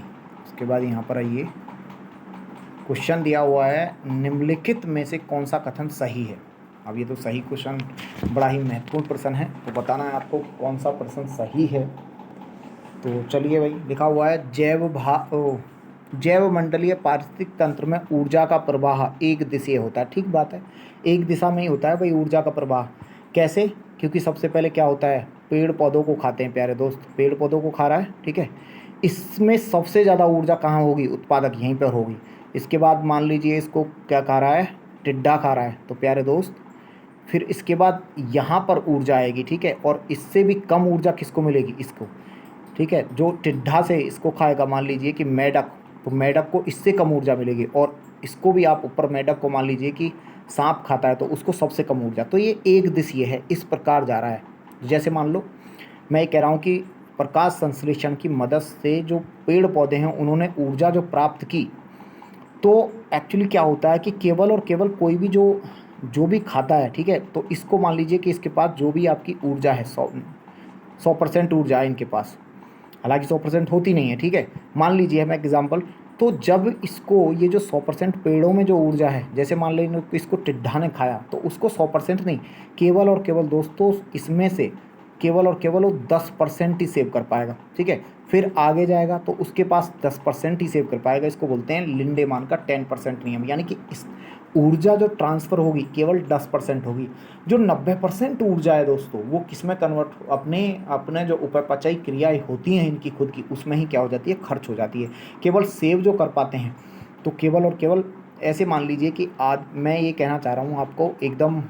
उसके बाद यहाँ पर आइए, क्वेश्चन दिया हुआ है निम्नलिखित में से कौन सा कथन सही है। अब ये तो सही क्वेश्चन, बड़ा ही महत्वपूर्ण प्रश्न है, तो बताना है आपको कौन सा प्रश्न सही है। तो चलिए भाई, लिखा हुआ है जैव मंडलीय पारिस्थितिक तंत्र में ऊर्जा का प्रवाह एक दिशीय होता है। ठीक बात है, एक दिशा में ही होता है भाई ऊर्जा का प्रवाह। कैसे? क्योंकि सबसे पहले क्या होता है, पेड़ पौधों को खाते हैं प्यारे दोस्त, पेड़ पौधों को खा रहा है। ठीक है, इसमें सबसे ज़्यादा ऊर्जा कहाँ होगी, उत्पादक यहीं पर होगी। इसके बाद मान लीजिए इसको क्या खा रहा है, टिड्डा खा रहा है, तो प्यारे दोस्त फिर इसके बाद यहाँ पर ऊर्जा आएगी। ठीक है, और इससे भी कम ऊर्जा किसको मिलेगी, इसको। ठीक है, जो टिड्ढा से इसको खाएगा, मान लीजिए कि मेढक, तो मेढक को इससे कम ऊर्जा मिलेगी। और इसको भी आप ऊपर मेढक को मान लीजिए कि सांप खाता है, तो उसको सबसे कम ऊर्जा। तो ये एक दिशीय है, इस प्रकार जा रहा है। जैसे मान लो मैं ये कह रहा हूँ कि प्रकाश संश्लेषण की मदद से जो पेड़ पौधे हैं उन्होंने ऊर्जा जो प्राप्त की, तो एक्चुअली क्या होता है कि केवल और केवल कोई भी जो भी खाता है, ठीक है, तो इसको मान लीजिए कि इसके पास जो भी आपकी ऊर्जा है, 100% ऊर्जा है इनके पास। हालांकि 100% होती नहीं है। ठीक है, मान लीजिए मैं एग्जांपल, तो जब इसको ये जो 100% पेड़ों में जो ऊर्जा है, जैसे मान लीजिए इसको टिड्ढा ने खाया, तो उसको 100% नहीं, केवल और केवल दोस्तों इसमें से केवल और केवल वो 10% ही सेव कर पाएगा। ठीक है, फिर आगे जाएगा तो उसके पास 10% ही सेव कर पाएगा। इसको बोलते हैं लिंडेमान का 10% नियम। यानी कि इस ऊर्जा जो ट्रांसफ़र होगी केवल 10% होगी। जो 90% ऊर्जा है दोस्तों, वो किस में कन्वर्ट, अपने जो उपपचयी क्रियाएं होती हैं इनकी खुद की, उसमें ही क्या हो जाती है, खर्च हो जाती है। केवल सेव जो कर पाते हैं, तो केवल और केवल ऐसे मान लीजिए कि आज मैं ये कहना चाह रहा हूँ आपको एकदम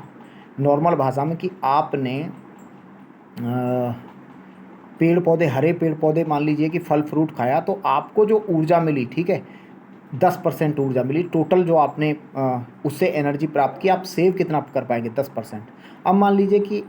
नॉर्मल भाषा में कि आपने पेड़ पौधे, हरे पेड़ पौधे मान लीजिए कि फल फ्रूट खाया, तो आपको जो ऊर्जा मिली, ठीक है, 10% ऊर्जा मिली टोटल। जो आपने उससे एनर्जी प्राप्त की, आप सेव कितना कर पाएंगे, 10%। अब मान लीजिए कि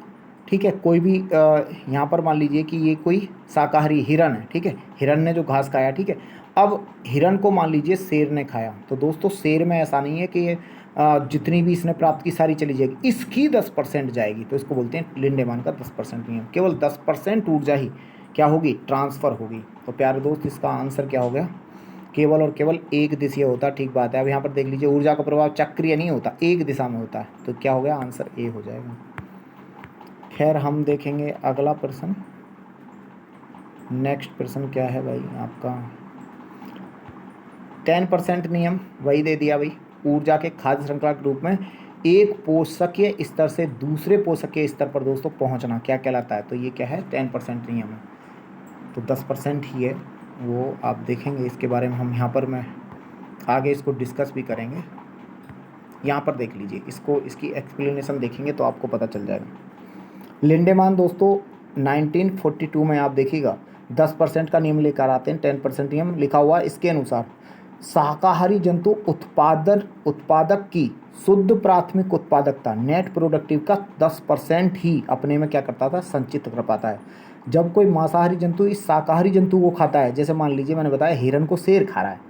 ठीक है, कोई भी यहाँ पर मान लीजिए कि ये कोई शाकाहारी हिरन है। ठीक है, हिरन ने जो घास खाया, ठीक है, अब हिरन को मान लीजिए शेर ने खाया, तो दोस्तों शेर में ऐसा नहीं है कि ये जितनी भी इसने प्राप्त की सारी चली जाएगी, इसकी 10% जाएगी। तो इसको बोलते हैं लिंडेमान का 10% नियम। केवल 10% ऊर्जा ही क्या होगी, ट्रांसफ़र होगी। तो प्यारे दोस्त इसका आंसर क्या हो गया, केवल और केवल एक दिशीय होता। ठीक बात है। अब यहाँ पर देख लीजिए ऊर्जा का प्रभाव चक्रीय नहीं होता, एक दिशा में होता है। तो क्या हो गया, आंसर ए हो जाएगा। खैर हम देखेंगे अगला प्रश्न। नेक्स्ट प्रश्न क्या है भाई आपका, 10% नियम वही दे दिया भाई। ऊर्जा के खाद्य श्रृंखला के रूप में एक पोषकीय स्तर से दूसरे पोषकीय स्तर पर दोस्तों पहुंचना क्या कहलाता है। तो ये क्या है, 10% नियम है। तो 10% ही है वो, आप देखेंगे इसके बारे में हम यहाँ पर मैं आगे इसको डिस्कस भी करेंगे। यहाँ पर देख लीजिए इसको, इसकी एक्सप्लेनेशन देखेंगे तो आपको पता चल जाएगा। लिंडेमान दोस्तों 1942 में आप देखिएगा 10% का नियम लेकर आते हैं, 10% नियम लिखा हुआ है। इसके अनुसार शाकाहारी जंतु उत्पादक की शुद्ध प्राथमिक उत्पादकता नेट प्रोडक्टिव का 10% ही अपने में क्या करता था, संचित कर पाता है। जब कोई मांसाहारी जंतु इस शाकाहारी जंतु को खाता है, जैसे मान लीजिए मैंने बताया हिरन को शेर खा रहा है,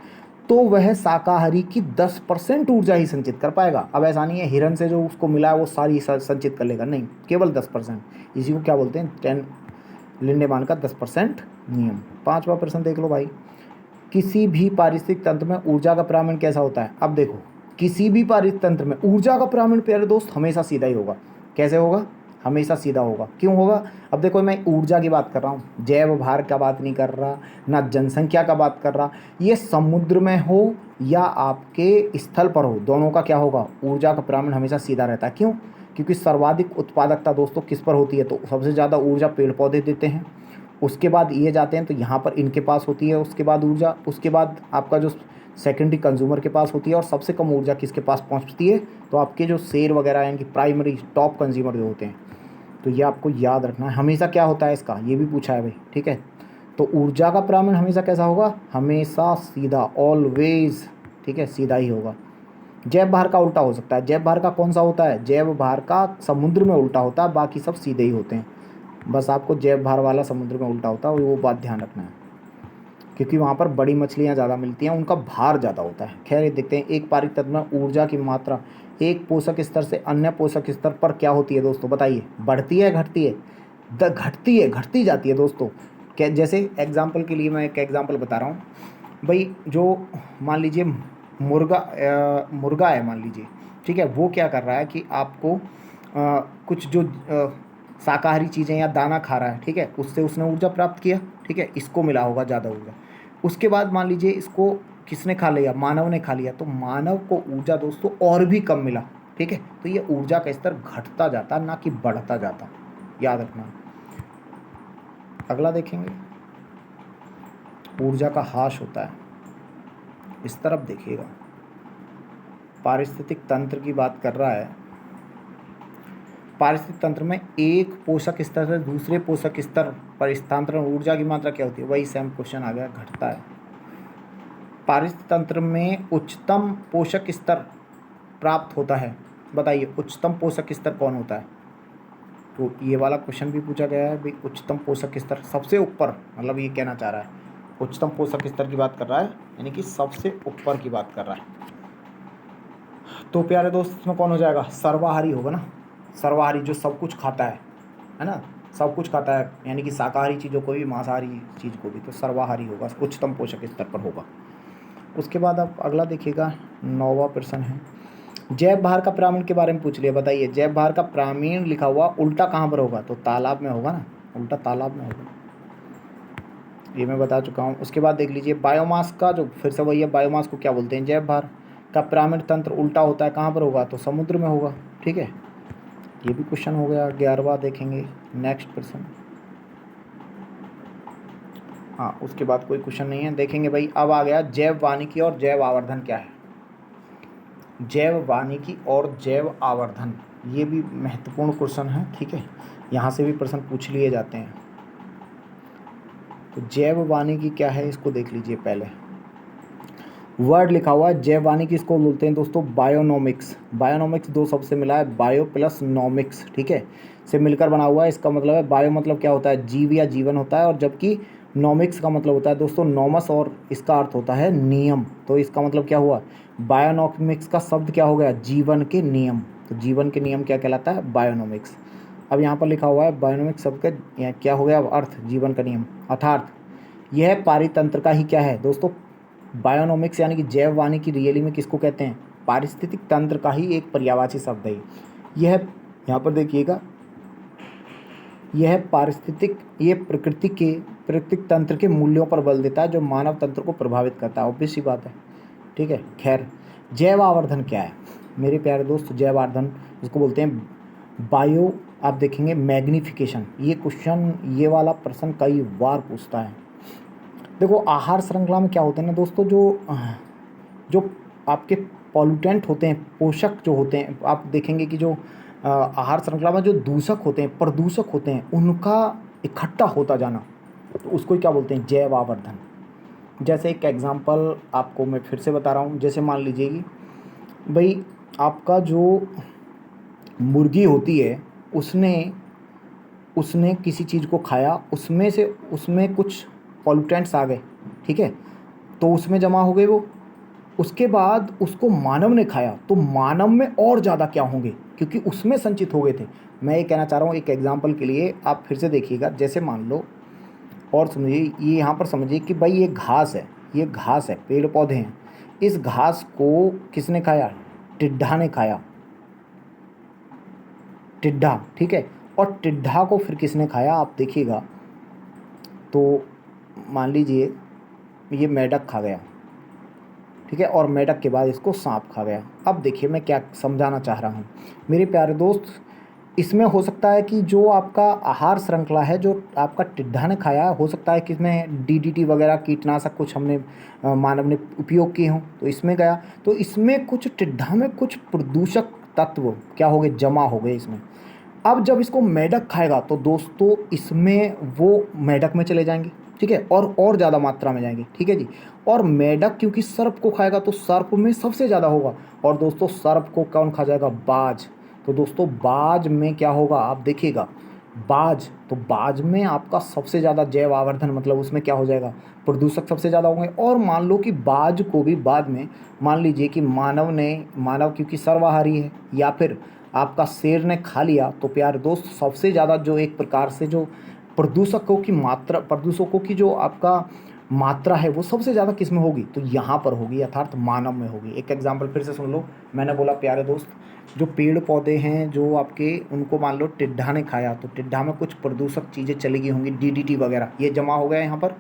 तो वह शाकाहारी की 10% ऊर्जा ही संचित कर पाएगा। अब ऐसा नहीं है हिरन से जो उसको मिला है वो सारी संचित कर लेगा, नहीं, केवल 10%। इसी को क्या बोलते हैं, 10 लिंडेमान का 10% नियम। 5वां प्रश्न देख लो भाई, किसी भी पारिस्थितिक तंत्र में ऊर्जा का प्रमाण कैसा होता है। अब देखो, किसी भी पारिस्थितिक तंत्र में ऊर्जा का प्रमाण प्यारे दोस्त हमेशा सीधा ही होगा। कैसे होगा, हमेशा सीधा होगा। क्यों होगा, अब देखो मैं ऊर्जा की बात कर रहा हूँ, जैव भार का बात नहीं कर रहा, ना जनसंख्या का बात कर रहा। ये समुद्र में हो या आपके स्थल पर हो, दोनों का क्या होगा, ऊर्जा का प्रमाण हमेशा सीधा रहता है। क्यों, क्योंकि सर्वाधिक उत्पादकता दोस्तों किस पर होती है, तो सबसे ज़्यादा ऊर्जा पेड़ पौधे देते हैं, उसके बाद ये जाते हैं तो यहाँ पर इनके पास होती है उसके बाद ऊर्जा, उसके बाद आपका जो सेकेंडरी कंज्यूमर के पास होती है, और सबसे कम ऊर्जा किसके पास पहुँचती है, तो आपके जो शेर वगैरह हैं, इनकी प्राइमरी टॉप कंज्यूमर जो होते हैं। तो ये आपको याद रखना है हमेशा। क्या होता है इसका, ये भी पूछा है भाई, ठीक है। तो ऊर्जा का प्रावरण हमेशा कैसा होगा, हमेशा सीधा, ऑलवेज, ठीक है, सीधा ही होगा। जैव भार का उल्टा हो सकता है। जैव भार का कौन सा होता है, जैव भार का समुद्र में उल्टा होता है, बाकी सब सीधे ही होते हैं। बस आपको जैव भार वाला समुद्र में उल्टा होता है, वो बात ध्यान रखना है, क्योंकि वहाँ पर बड़ी मछलियाँ ज़्यादा मिलती हैं, उनका भार ज़्यादा होता है। खैर ये देखते हैं, एक पारित तत्व में ऊर्जा की मात्रा एक पोषक स्तर से अन्य पोषक स्तर पर क्या होती है दोस्तों, बताइए, बढ़ती है घटती है, घटती है, घटती जाती है दोस्तों। क्या, जैसे एग्जाम्पल के लिए मैं एक एग्जाम्पल बता रहा हूँ भाई, जो मान लीजिए मुर्गा है मान लीजिए, ठीक है, वो क्या कर रहा है कि आपको कुछ जो शाकाहारी चीज़ें या दाना खा रहा है, ठीक है, उससे उसने ऊर्जा प्राप्त किया, ठीक है, इसको मिला होगा ज़्यादा ऊर्जा। उसके बाद मान लीजिए इसको किसने खा लिया, मानव ने खा लिया, तो मानव को ऊर्जा दोस्तों और भी कम मिला, ठीक है। तो ये ऊर्जा का स्तर घटता जाता, ना कि बढ़ता जाता, याद रखना। अगला देखेंगे, ऊर्जा का ह्रास होता है, इस तरफ देखिएगा, पारिस्थितिक तंत्र की बात कर रहा है। पारिस्थितिक तंत्र में एक पोषक स्तर से दूसरे पोषक स्तर पर स्थानांतरण ऊर्जा की मात्रा क्या होती है, वही सेम क्वेश्चन आ गया, घटता है। पारिस्थितिक तंत्र में उच्चतम पोषक स्तर प्राप्त होता है, बताइए उच्चतम पोषक स्तर कौन होता है। तो ये वाला क्वेश्चन भी पूछा गया है भाई, उच्चतम पोषक स्तर सबसे ऊपर, मतलब ये कहना चाह रहा है उच्चतम पोषक स्तर की बात कर रहा है, यानी कि सबसे ऊपर की बात कर रहा है। तो प्यारे दोस्त इसमें कौन हो जाएगा, सर्वाहारी होगा ना, सर्वाहारी जो सब कुछ खाता है ना, सब कुछ खाता है, यानी कि शाकाहारी चीज़ों को भी, मांसाहारी चीज़ को भी, तो सर्वाहारी होगा, उच्चतम पोषक स्तर पर होगा। उसके बाद आप अगला देखिएगा, 9वां प्रश्न है, जैव भार का प्रामीण के बारे में पूछ लिया, बताइए जैव भार का प्रामीण लिखा हुआ उल्टा कहाँ पर होगा, तो तालाब में होगा ना, उल्टा तालाब में होगा, ये मैं बता चुका हूँ। उसके बाद देख लीजिए बायोमास का, जो फिर से वही है, बायोमास को क्या बोलते हैं, जैव भार का प्रामीण तंत्र उल्टा होता है, कहाँ पर होगा, तो समुद्र में होगा, ठीक है। ये भी क्वेश्चन हो गया। 11वां देखेंगे, नेक्स्ट प्रश्न, हाँ उसके बाद कोई क्वेश्चन नहीं है, देखेंगे भाई। अब आ गया जैव वानिकी और जैव आवर्धन क्या है। जैव वानिकी और जैव आवर्धन, ये भी महत्वपूर्ण क्वेश्चन है, ठीक है, यहाँ से भी प्रश्न पूछ लिए जाते हैं। तो जैव वानिकी क्या है, इसको देख लीजिए। पहले वर्ड लिखा हुआ है जैव वानिकी, इसको बोलते हैं दोस्तों बायोनोमिक्स। बायोनोमिक्स दो शब्द से मिला है, बायो प्लस नोमिक्स, ठीक है, से मिलकर बना हुआ है। इसका मतलब है, बायो मतलब क्या होता है, जीव या जीवन होता है, और जबकि नोमिक्स का मतलब होता है दोस्तों नॉमस, और इसका अर्थ होता है नियम। तो इसका मतलब क्या हुआ, बायोनोमिक्स का शब्द क्या हो गया, जीवन के नियम। तो जीवन के नियम क्या कहलाता है, बायोनोमिक्स। अब यहाँ पर लिखा हुआ है बायोनोमिक्स शब्द का क्या हो गया अर्थ, जीवन का नियम, अर्थात यह पारितंत्र का ही क्या है दोस्तों, बायोनोमिक्स यानी कि जैव वानिकी रियली में किसको कहते हैं, पारिस्थितिक तंत्र का ही एक पर्यायवाची शब्द है। यह यहाँ पर देखिएगा, यह पारिस्थितिक, ये प्राकृतिक तंत्र के मूल्यों पर बल देता है, जो मानव तंत्र को प्रभावित करता है, ऑब्वियस सी बात है, ठीक है। खैर जैव आवर्धन क्या है मेरे प्यारे दोस्त, जैव आवर्धन इसको बोलते हैं बायो, आप देखेंगे मैग्निफिकेशन। ये क्वेश्चन, ये वाला प्रश्न कई बार पूछता है। देखो आहार श्रृंखला में क्या होते हैं ना दोस्तों, जो आपके पॉल्यूटेंट होते हैं, पोषक जो होते हैं, आप देखेंगे कि जो आहार श्रृंखला में जो दूषक होते हैं, प्रदूषक होते हैं, उनका इकट्ठा होता जाना, तो उसको क्या बोलते हैं, जैव आवर्धन। जैसे एक एग्जांपल आपको मैं फिर से बता रहा हूँ, जैसे मान लीजिए कि भाई आपका जो मुर्गी होती है, उसने किसी चीज़ को खाया, उसमें कुछ पॉल्यूटेंट्स आ गए, ठीक है, तो उसमें जमा हो गए वो। उसके बाद उसको मानव ने खाया, तो मानव में और ज़्यादा क्या होंगे, क्योंकि उसमें संचित हो गए थे। मैं ये कहना चाह रहा हूँ एक एग्जांपल के लिए, आप फिर से देखिएगा। जैसे मान लो, और समझिए, ये यहाँ पर समझिए कि भाई ये घास है, ये घास है, पेड़ पौधे हैं, इस घास को किसने खाया, टिड्ढा ने खाया, टिड्ढा, ठीक है। और टिड्ढा को फिर किसने खाया, आप देखिएगा, तो मान लीजिए ये मेढक खा गया, ठीक है, और मेढक के बाद इसको सांप खा गया। अब देखिए मैं क्या समझाना चाह रहा हूँ मेरे प्यारे दोस्त, इसमें हो सकता है कि जो आपका आहार श्रृंखला है, जो आपका टिड्डा ने खाया, हो सकता है कि इसमें डीडीटी वगैरह कीटनाशक कुछ हमने मानव ने उपयोग किए हों, तो इसमें गया। तो इसमें कुछ टिड्डा में कुछ प्रदूषक तत्व क्या हो गए, जमा हो गए इसमें। अब जब इसको मेढक खाएगा तो दोस्तों इसमें वो मेढक में चले जाएंगे, ठीक है, और ज़्यादा मात्रा में जाएंगे, ठीक है जी। और मेढक क्योंकि सर्प को खाएगा तो सर्प में सबसे ज़्यादा होगा। और दोस्तों सर्प को कौन खा जाएगा, बाज। तो दोस्तों बाज में क्या होगा, आप देखिएगा, बाज, तो बाज में आपका सबसे ज़्यादा जैव आवर्धन, मतलब उसमें क्या हो जाएगा, प्रदूषक सबसे ज़्यादा होंगे। और मान लो कि बाज को भी बाद में मान लीजिए कि मानव क्योंकि सर्वाहारी है, या फिर आपका शेर ने खा लिया, तो प्यारे दोस्त सबसे ज़्यादा जो एक प्रकार से जो प्रदूषकों की जो आपका मात्रा है वो सबसे ज़्यादा किस में होगी, तो यहाँ पर होगी, अर्थात मानव में होगी। एक एग्जाम्पल फिर से सुन लो, मैंने बोला प्यारे दोस्त, जो पेड़ पौधे हैं जो आपके, उनको मान लो टिड्डा ने खाया, तो टिड्डा में कुछ प्रदूषक चीज़ें चली गई होंगी, डीडीटी वगैरह, ये जमा हो गया यहाँ पर।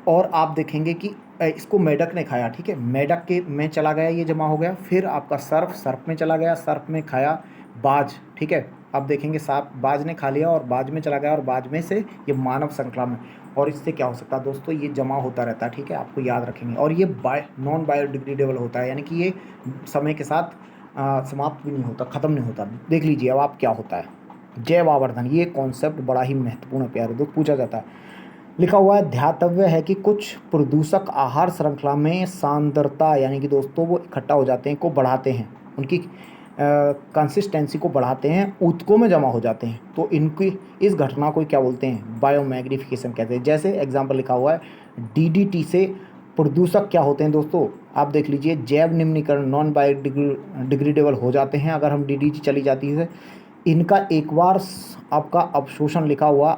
और आप देखेंगे कि इसको मेढक ने खाया, ठीक है, मेढक के में चला गया, ये जमा हो गया। फिर आपका सर्प में चला गया, सर्प में खाया बाज, ठीक है, आप देखेंगे सांप बाज ने खा लिया और बाज में चला गया, और बाज में से ये मानव श्रृंखला में। और इससे क्या हो सकता है दोस्तों, ये जमा होता रहता है, ठीक है, आपको याद रखेंगे। और ये नॉन बायोडिग्रेडेबल होता है, यानी कि ये समय के साथ समाप्त भी नहीं होता, ख़त्म नहीं होता। देख लीजिए अब आप क्या होता है जैव आवर्धन, ये कॉन्सेप्ट बड़ा ही महत्वपूर्ण है प्यारे दोस्त, पूछा जाता है। लिखा हुआ है, ध्यातव्य है कि कुछ प्रदूषक आहार श्रृंखला में सांद्रता, यानी कि दोस्तों वो इकट्ठा हो जाते हैं, को बढ़ाते हैं, उनकी कंसिस्टेंसी को बढ़ाते हैं, ऊतकों में जमा हो जाते हैं। तो इनकी इस घटना को क्या बोलते हैं, बायोमैग्निफिकेशन कहते हैं। जैसे एग्जाम्पल लिखा हुआ है, डीडीटी से प्रदूषक क्या होते हैं दोस्तों, आप देख लीजिए, जैव निम्नीकरण, नॉन बायोडिग्रेडेबल हो जाते हैं अगर हम डीडीटी चली जाती है। इनका एक बार आपका अवशोषण लिखा हुआ,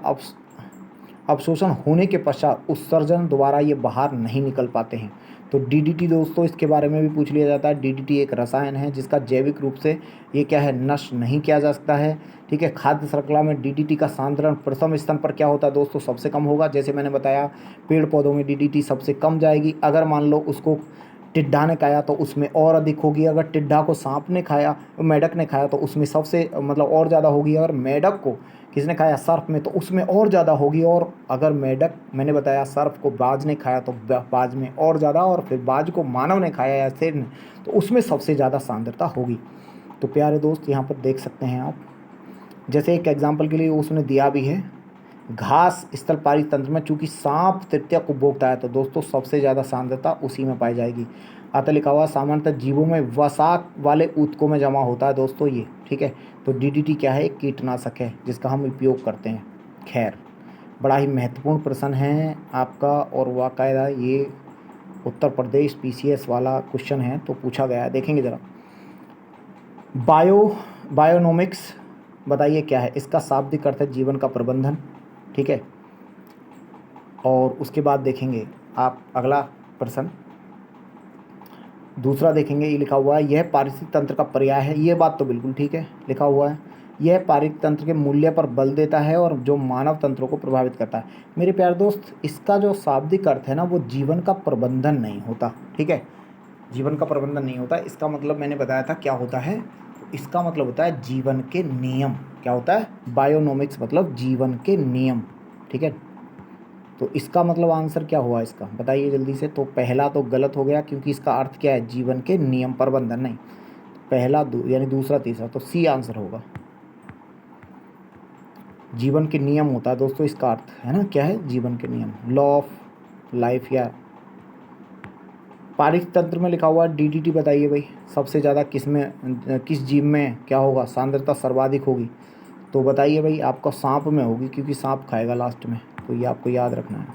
अवशोषण होने के पश्चात उत्सर्जन द्वारा ये बाहर नहीं निकल पाते हैं। तो डीडीटी दोस्तों इसके बारे में भी पूछ लिया जाता है। डीडीटी एक रसायन है जिसका जैविक रूप से ये क्या है, नष्ट नहीं किया जा सकता है, ठीक है। खाद्य श्रृंखला में डीडीटी का सांद्रण प्रथम स्तंभ पर क्या होता है दोस्तों, सबसे कम होगा। जैसे मैंने बताया, पेड़ पौधों में डीडीटी सबसे कम जाएगी। अगर मान लो उसको टिड्डा ने खाया तो उसमें और अधिक होगी। अगर टिड्डा को सांप ने खाया, मेढक ने खाया, तो उसमें सबसे मतलब और ज़्यादा होगी। अगर मेढक को किसने खाया, सर्प में, तो उसमें और ज़्यादा होगी। और अगर मेढक, मैंने बताया, सर्प को बाज ने खाया तो बाज में और ज़्यादा, और फिर बाज को मानव ने खाया या शेर ने, तो उसमें सबसे ज़्यादा सांद्रता होगी। तो प्यारे दोस्त यहाँ पर देख सकते हैं आप, जैसे एक एग्जाम्पल के लिए उसने दिया भी है, घास स्तनपायी तंत्र में चूंकि सांप तृतीयक उपभोक्ता है, तो दोस्तों सबसे ज़्यादा सांद्रता उसी में पाई जाएगी। अतः लिखा हुआ, सामान्यतः जीवों में वसाक वाले ऊतकों में जमा होता है दोस्तों ये, ठीक है। तो डीडीटी क्या है, एक कीटनाशक है जिसका हम उपयोग करते हैं। खैर, बड़ा ही महत्वपूर्ण प्रश्न है आपका, और बाकायदा ये उत्तर प्रदेश पीसीएस वाला क्वेश्चन है, तो पूछा गया है। देखेंगे ज़रा, बायोनोमिक्स बताइए क्या है। इसका शाब्दिक अर्थ है जीवन का प्रबंधन, ठीक है। और उसके बाद देखेंगे आप अगला प्रश्न, दूसरा देखेंगे, ये लिखा हुआ है, यह पारिस्थितिक तंत्र का पर्याय है। ये बात तो बिल्कुल ठीक है, लिखा हुआ है, यह पारिस्थितिक तंत्र के मूल्य पर बल देता है और जो मानव तंत्रों को प्रभावित करता है। मेरे प्यारे दोस्त, इसका जो शाब्दिक अर्थ है ना, वो जीवन का प्रबंधन नहीं होता, ठीक है, जीवन का प्रबंधन नहीं होता। इसका मतलब मैंने बताया था क्या होता है, इसका मतलब होता है जीवन के नियम। क्या होता है, बायोनोमिक्स मतलब जीवन के नियम, ठीक है। तो इसका मतलब आंसर क्या हुआ इसका, बताइए जल्दी से। तो पहला तो गलत हो गया, क्योंकि इसका अर्थ क्या है, जीवन के नियम, प्रबंधन नहीं। पहला यानी दूसरा तीसरा, तो सी आंसर होगा। जीवन के नियम होता है दोस्तों इसका अर्थ, है ना, क्या है, जीवन के नियम, लॉ ऑफ लाइफ। या पारिस्थितिक तंत्र में लिखा हुआ डीडीटी, बताइए भाई सबसे ज़्यादा किस जीव में क्या होगा, सांद्रता सर्वाधिक होगी। तो बताइए भाई, आपका सांप में होगी, क्योंकि सांप खाएगा लास्ट में, तो ये आपको याद रखना है।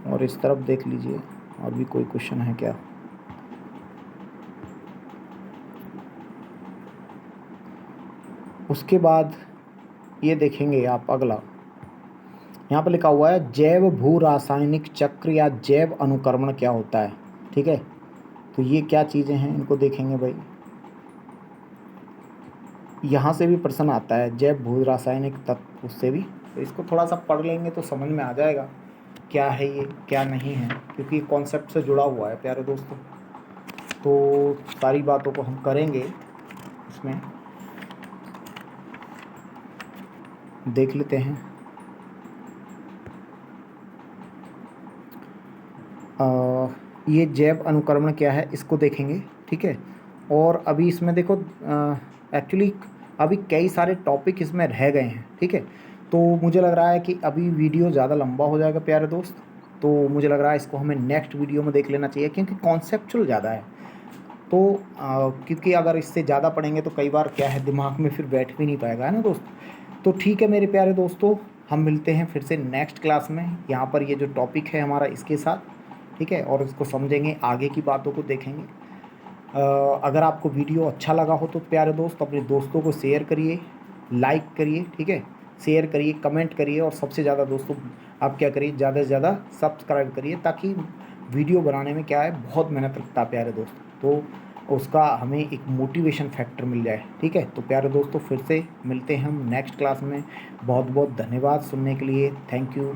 और इस तरफ देख लीजिए, और भी कोई क्वेश्चन है क्या। उसके बाद ये देखेंगे आप अगला, यहाँ पर लिखा हुआ है, जैव भू रासायनिक चक्र या जैव अनुकर्मण क्या होता है, ठीक है। तो ये क्या चीज़ें हैं, इनको देखेंगे भाई। यहाँ से भी प्रश्न आता है, जैव भू रासायनिक तत्व, उससे भी, तो इसको थोड़ा सा पढ़ लेंगे तो समझ में आ जाएगा क्या है ये, क्या नहीं है, क्योंकि कॉन्सेप्ट से जुड़ा हुआ है प्यारे दोस्तों। तो सारी बातों को हम करेंगे इसमें। देख लेते हैं। ये जैव अनुक्रमण क्या है इसको देखेंगे, ठीक है। और अभी इसमें देखो एक्चुअली अभी कई सारे टॉपिक इसमें रह गए हैं, ठीक है। तो मुझे लग रहा है कि अभी वीडियो ज़्यादा लंबा हो जाएगा प्यारे दोस्त, तो मुझे लग रहा है इसको हमें नेक्स्ट वीडियो में देख लेना चाहिए, क्योंकि कॉन्सेप्चुअल ज़्यादा है। तो क्योंकि अगर इससे ज़्यादा पढ़ेंगे तो कई बार क्या है दिमाग में फिर बैठ भी नहीं पाएगा, है ना दोस्त। तो ठीक है मेरे प्यारे दोस्तों, हम मिलते हैं फिर से नेक्स्ट क्लास में, यहाँ पर ये जो टॉपिक है हमारा इसके साथ, ठीक है, और इसको समझेंगे, आगे की बातों को देखेंगे। अगर आपको वीडियो अच्छा लगा हो तो प्यारे दोस्त अपने दोस्तों को शेयर करिए, लाइक करिए, ठीक है, शेयर करिए, कमेंट करिए, और सबसे ज़्यादा दोस्तों आप क्या करिए, ज़्यादा से ज़्यादा सब्सक्राइब करिए, ताकि वीडियो बनाने में क्या है बहुत मेहनत लगता है प्यारे दोस्त, तो उसका हमें एक मोटिवेशन फैक्टर मिल जाए, ठीक है। तो प्यारे दोस्तों फिर से मिलते हैं हम नेक्स्ट क्लास में। बहुत बहुत धन्यवाद सुनने के लिए, थैंक यू।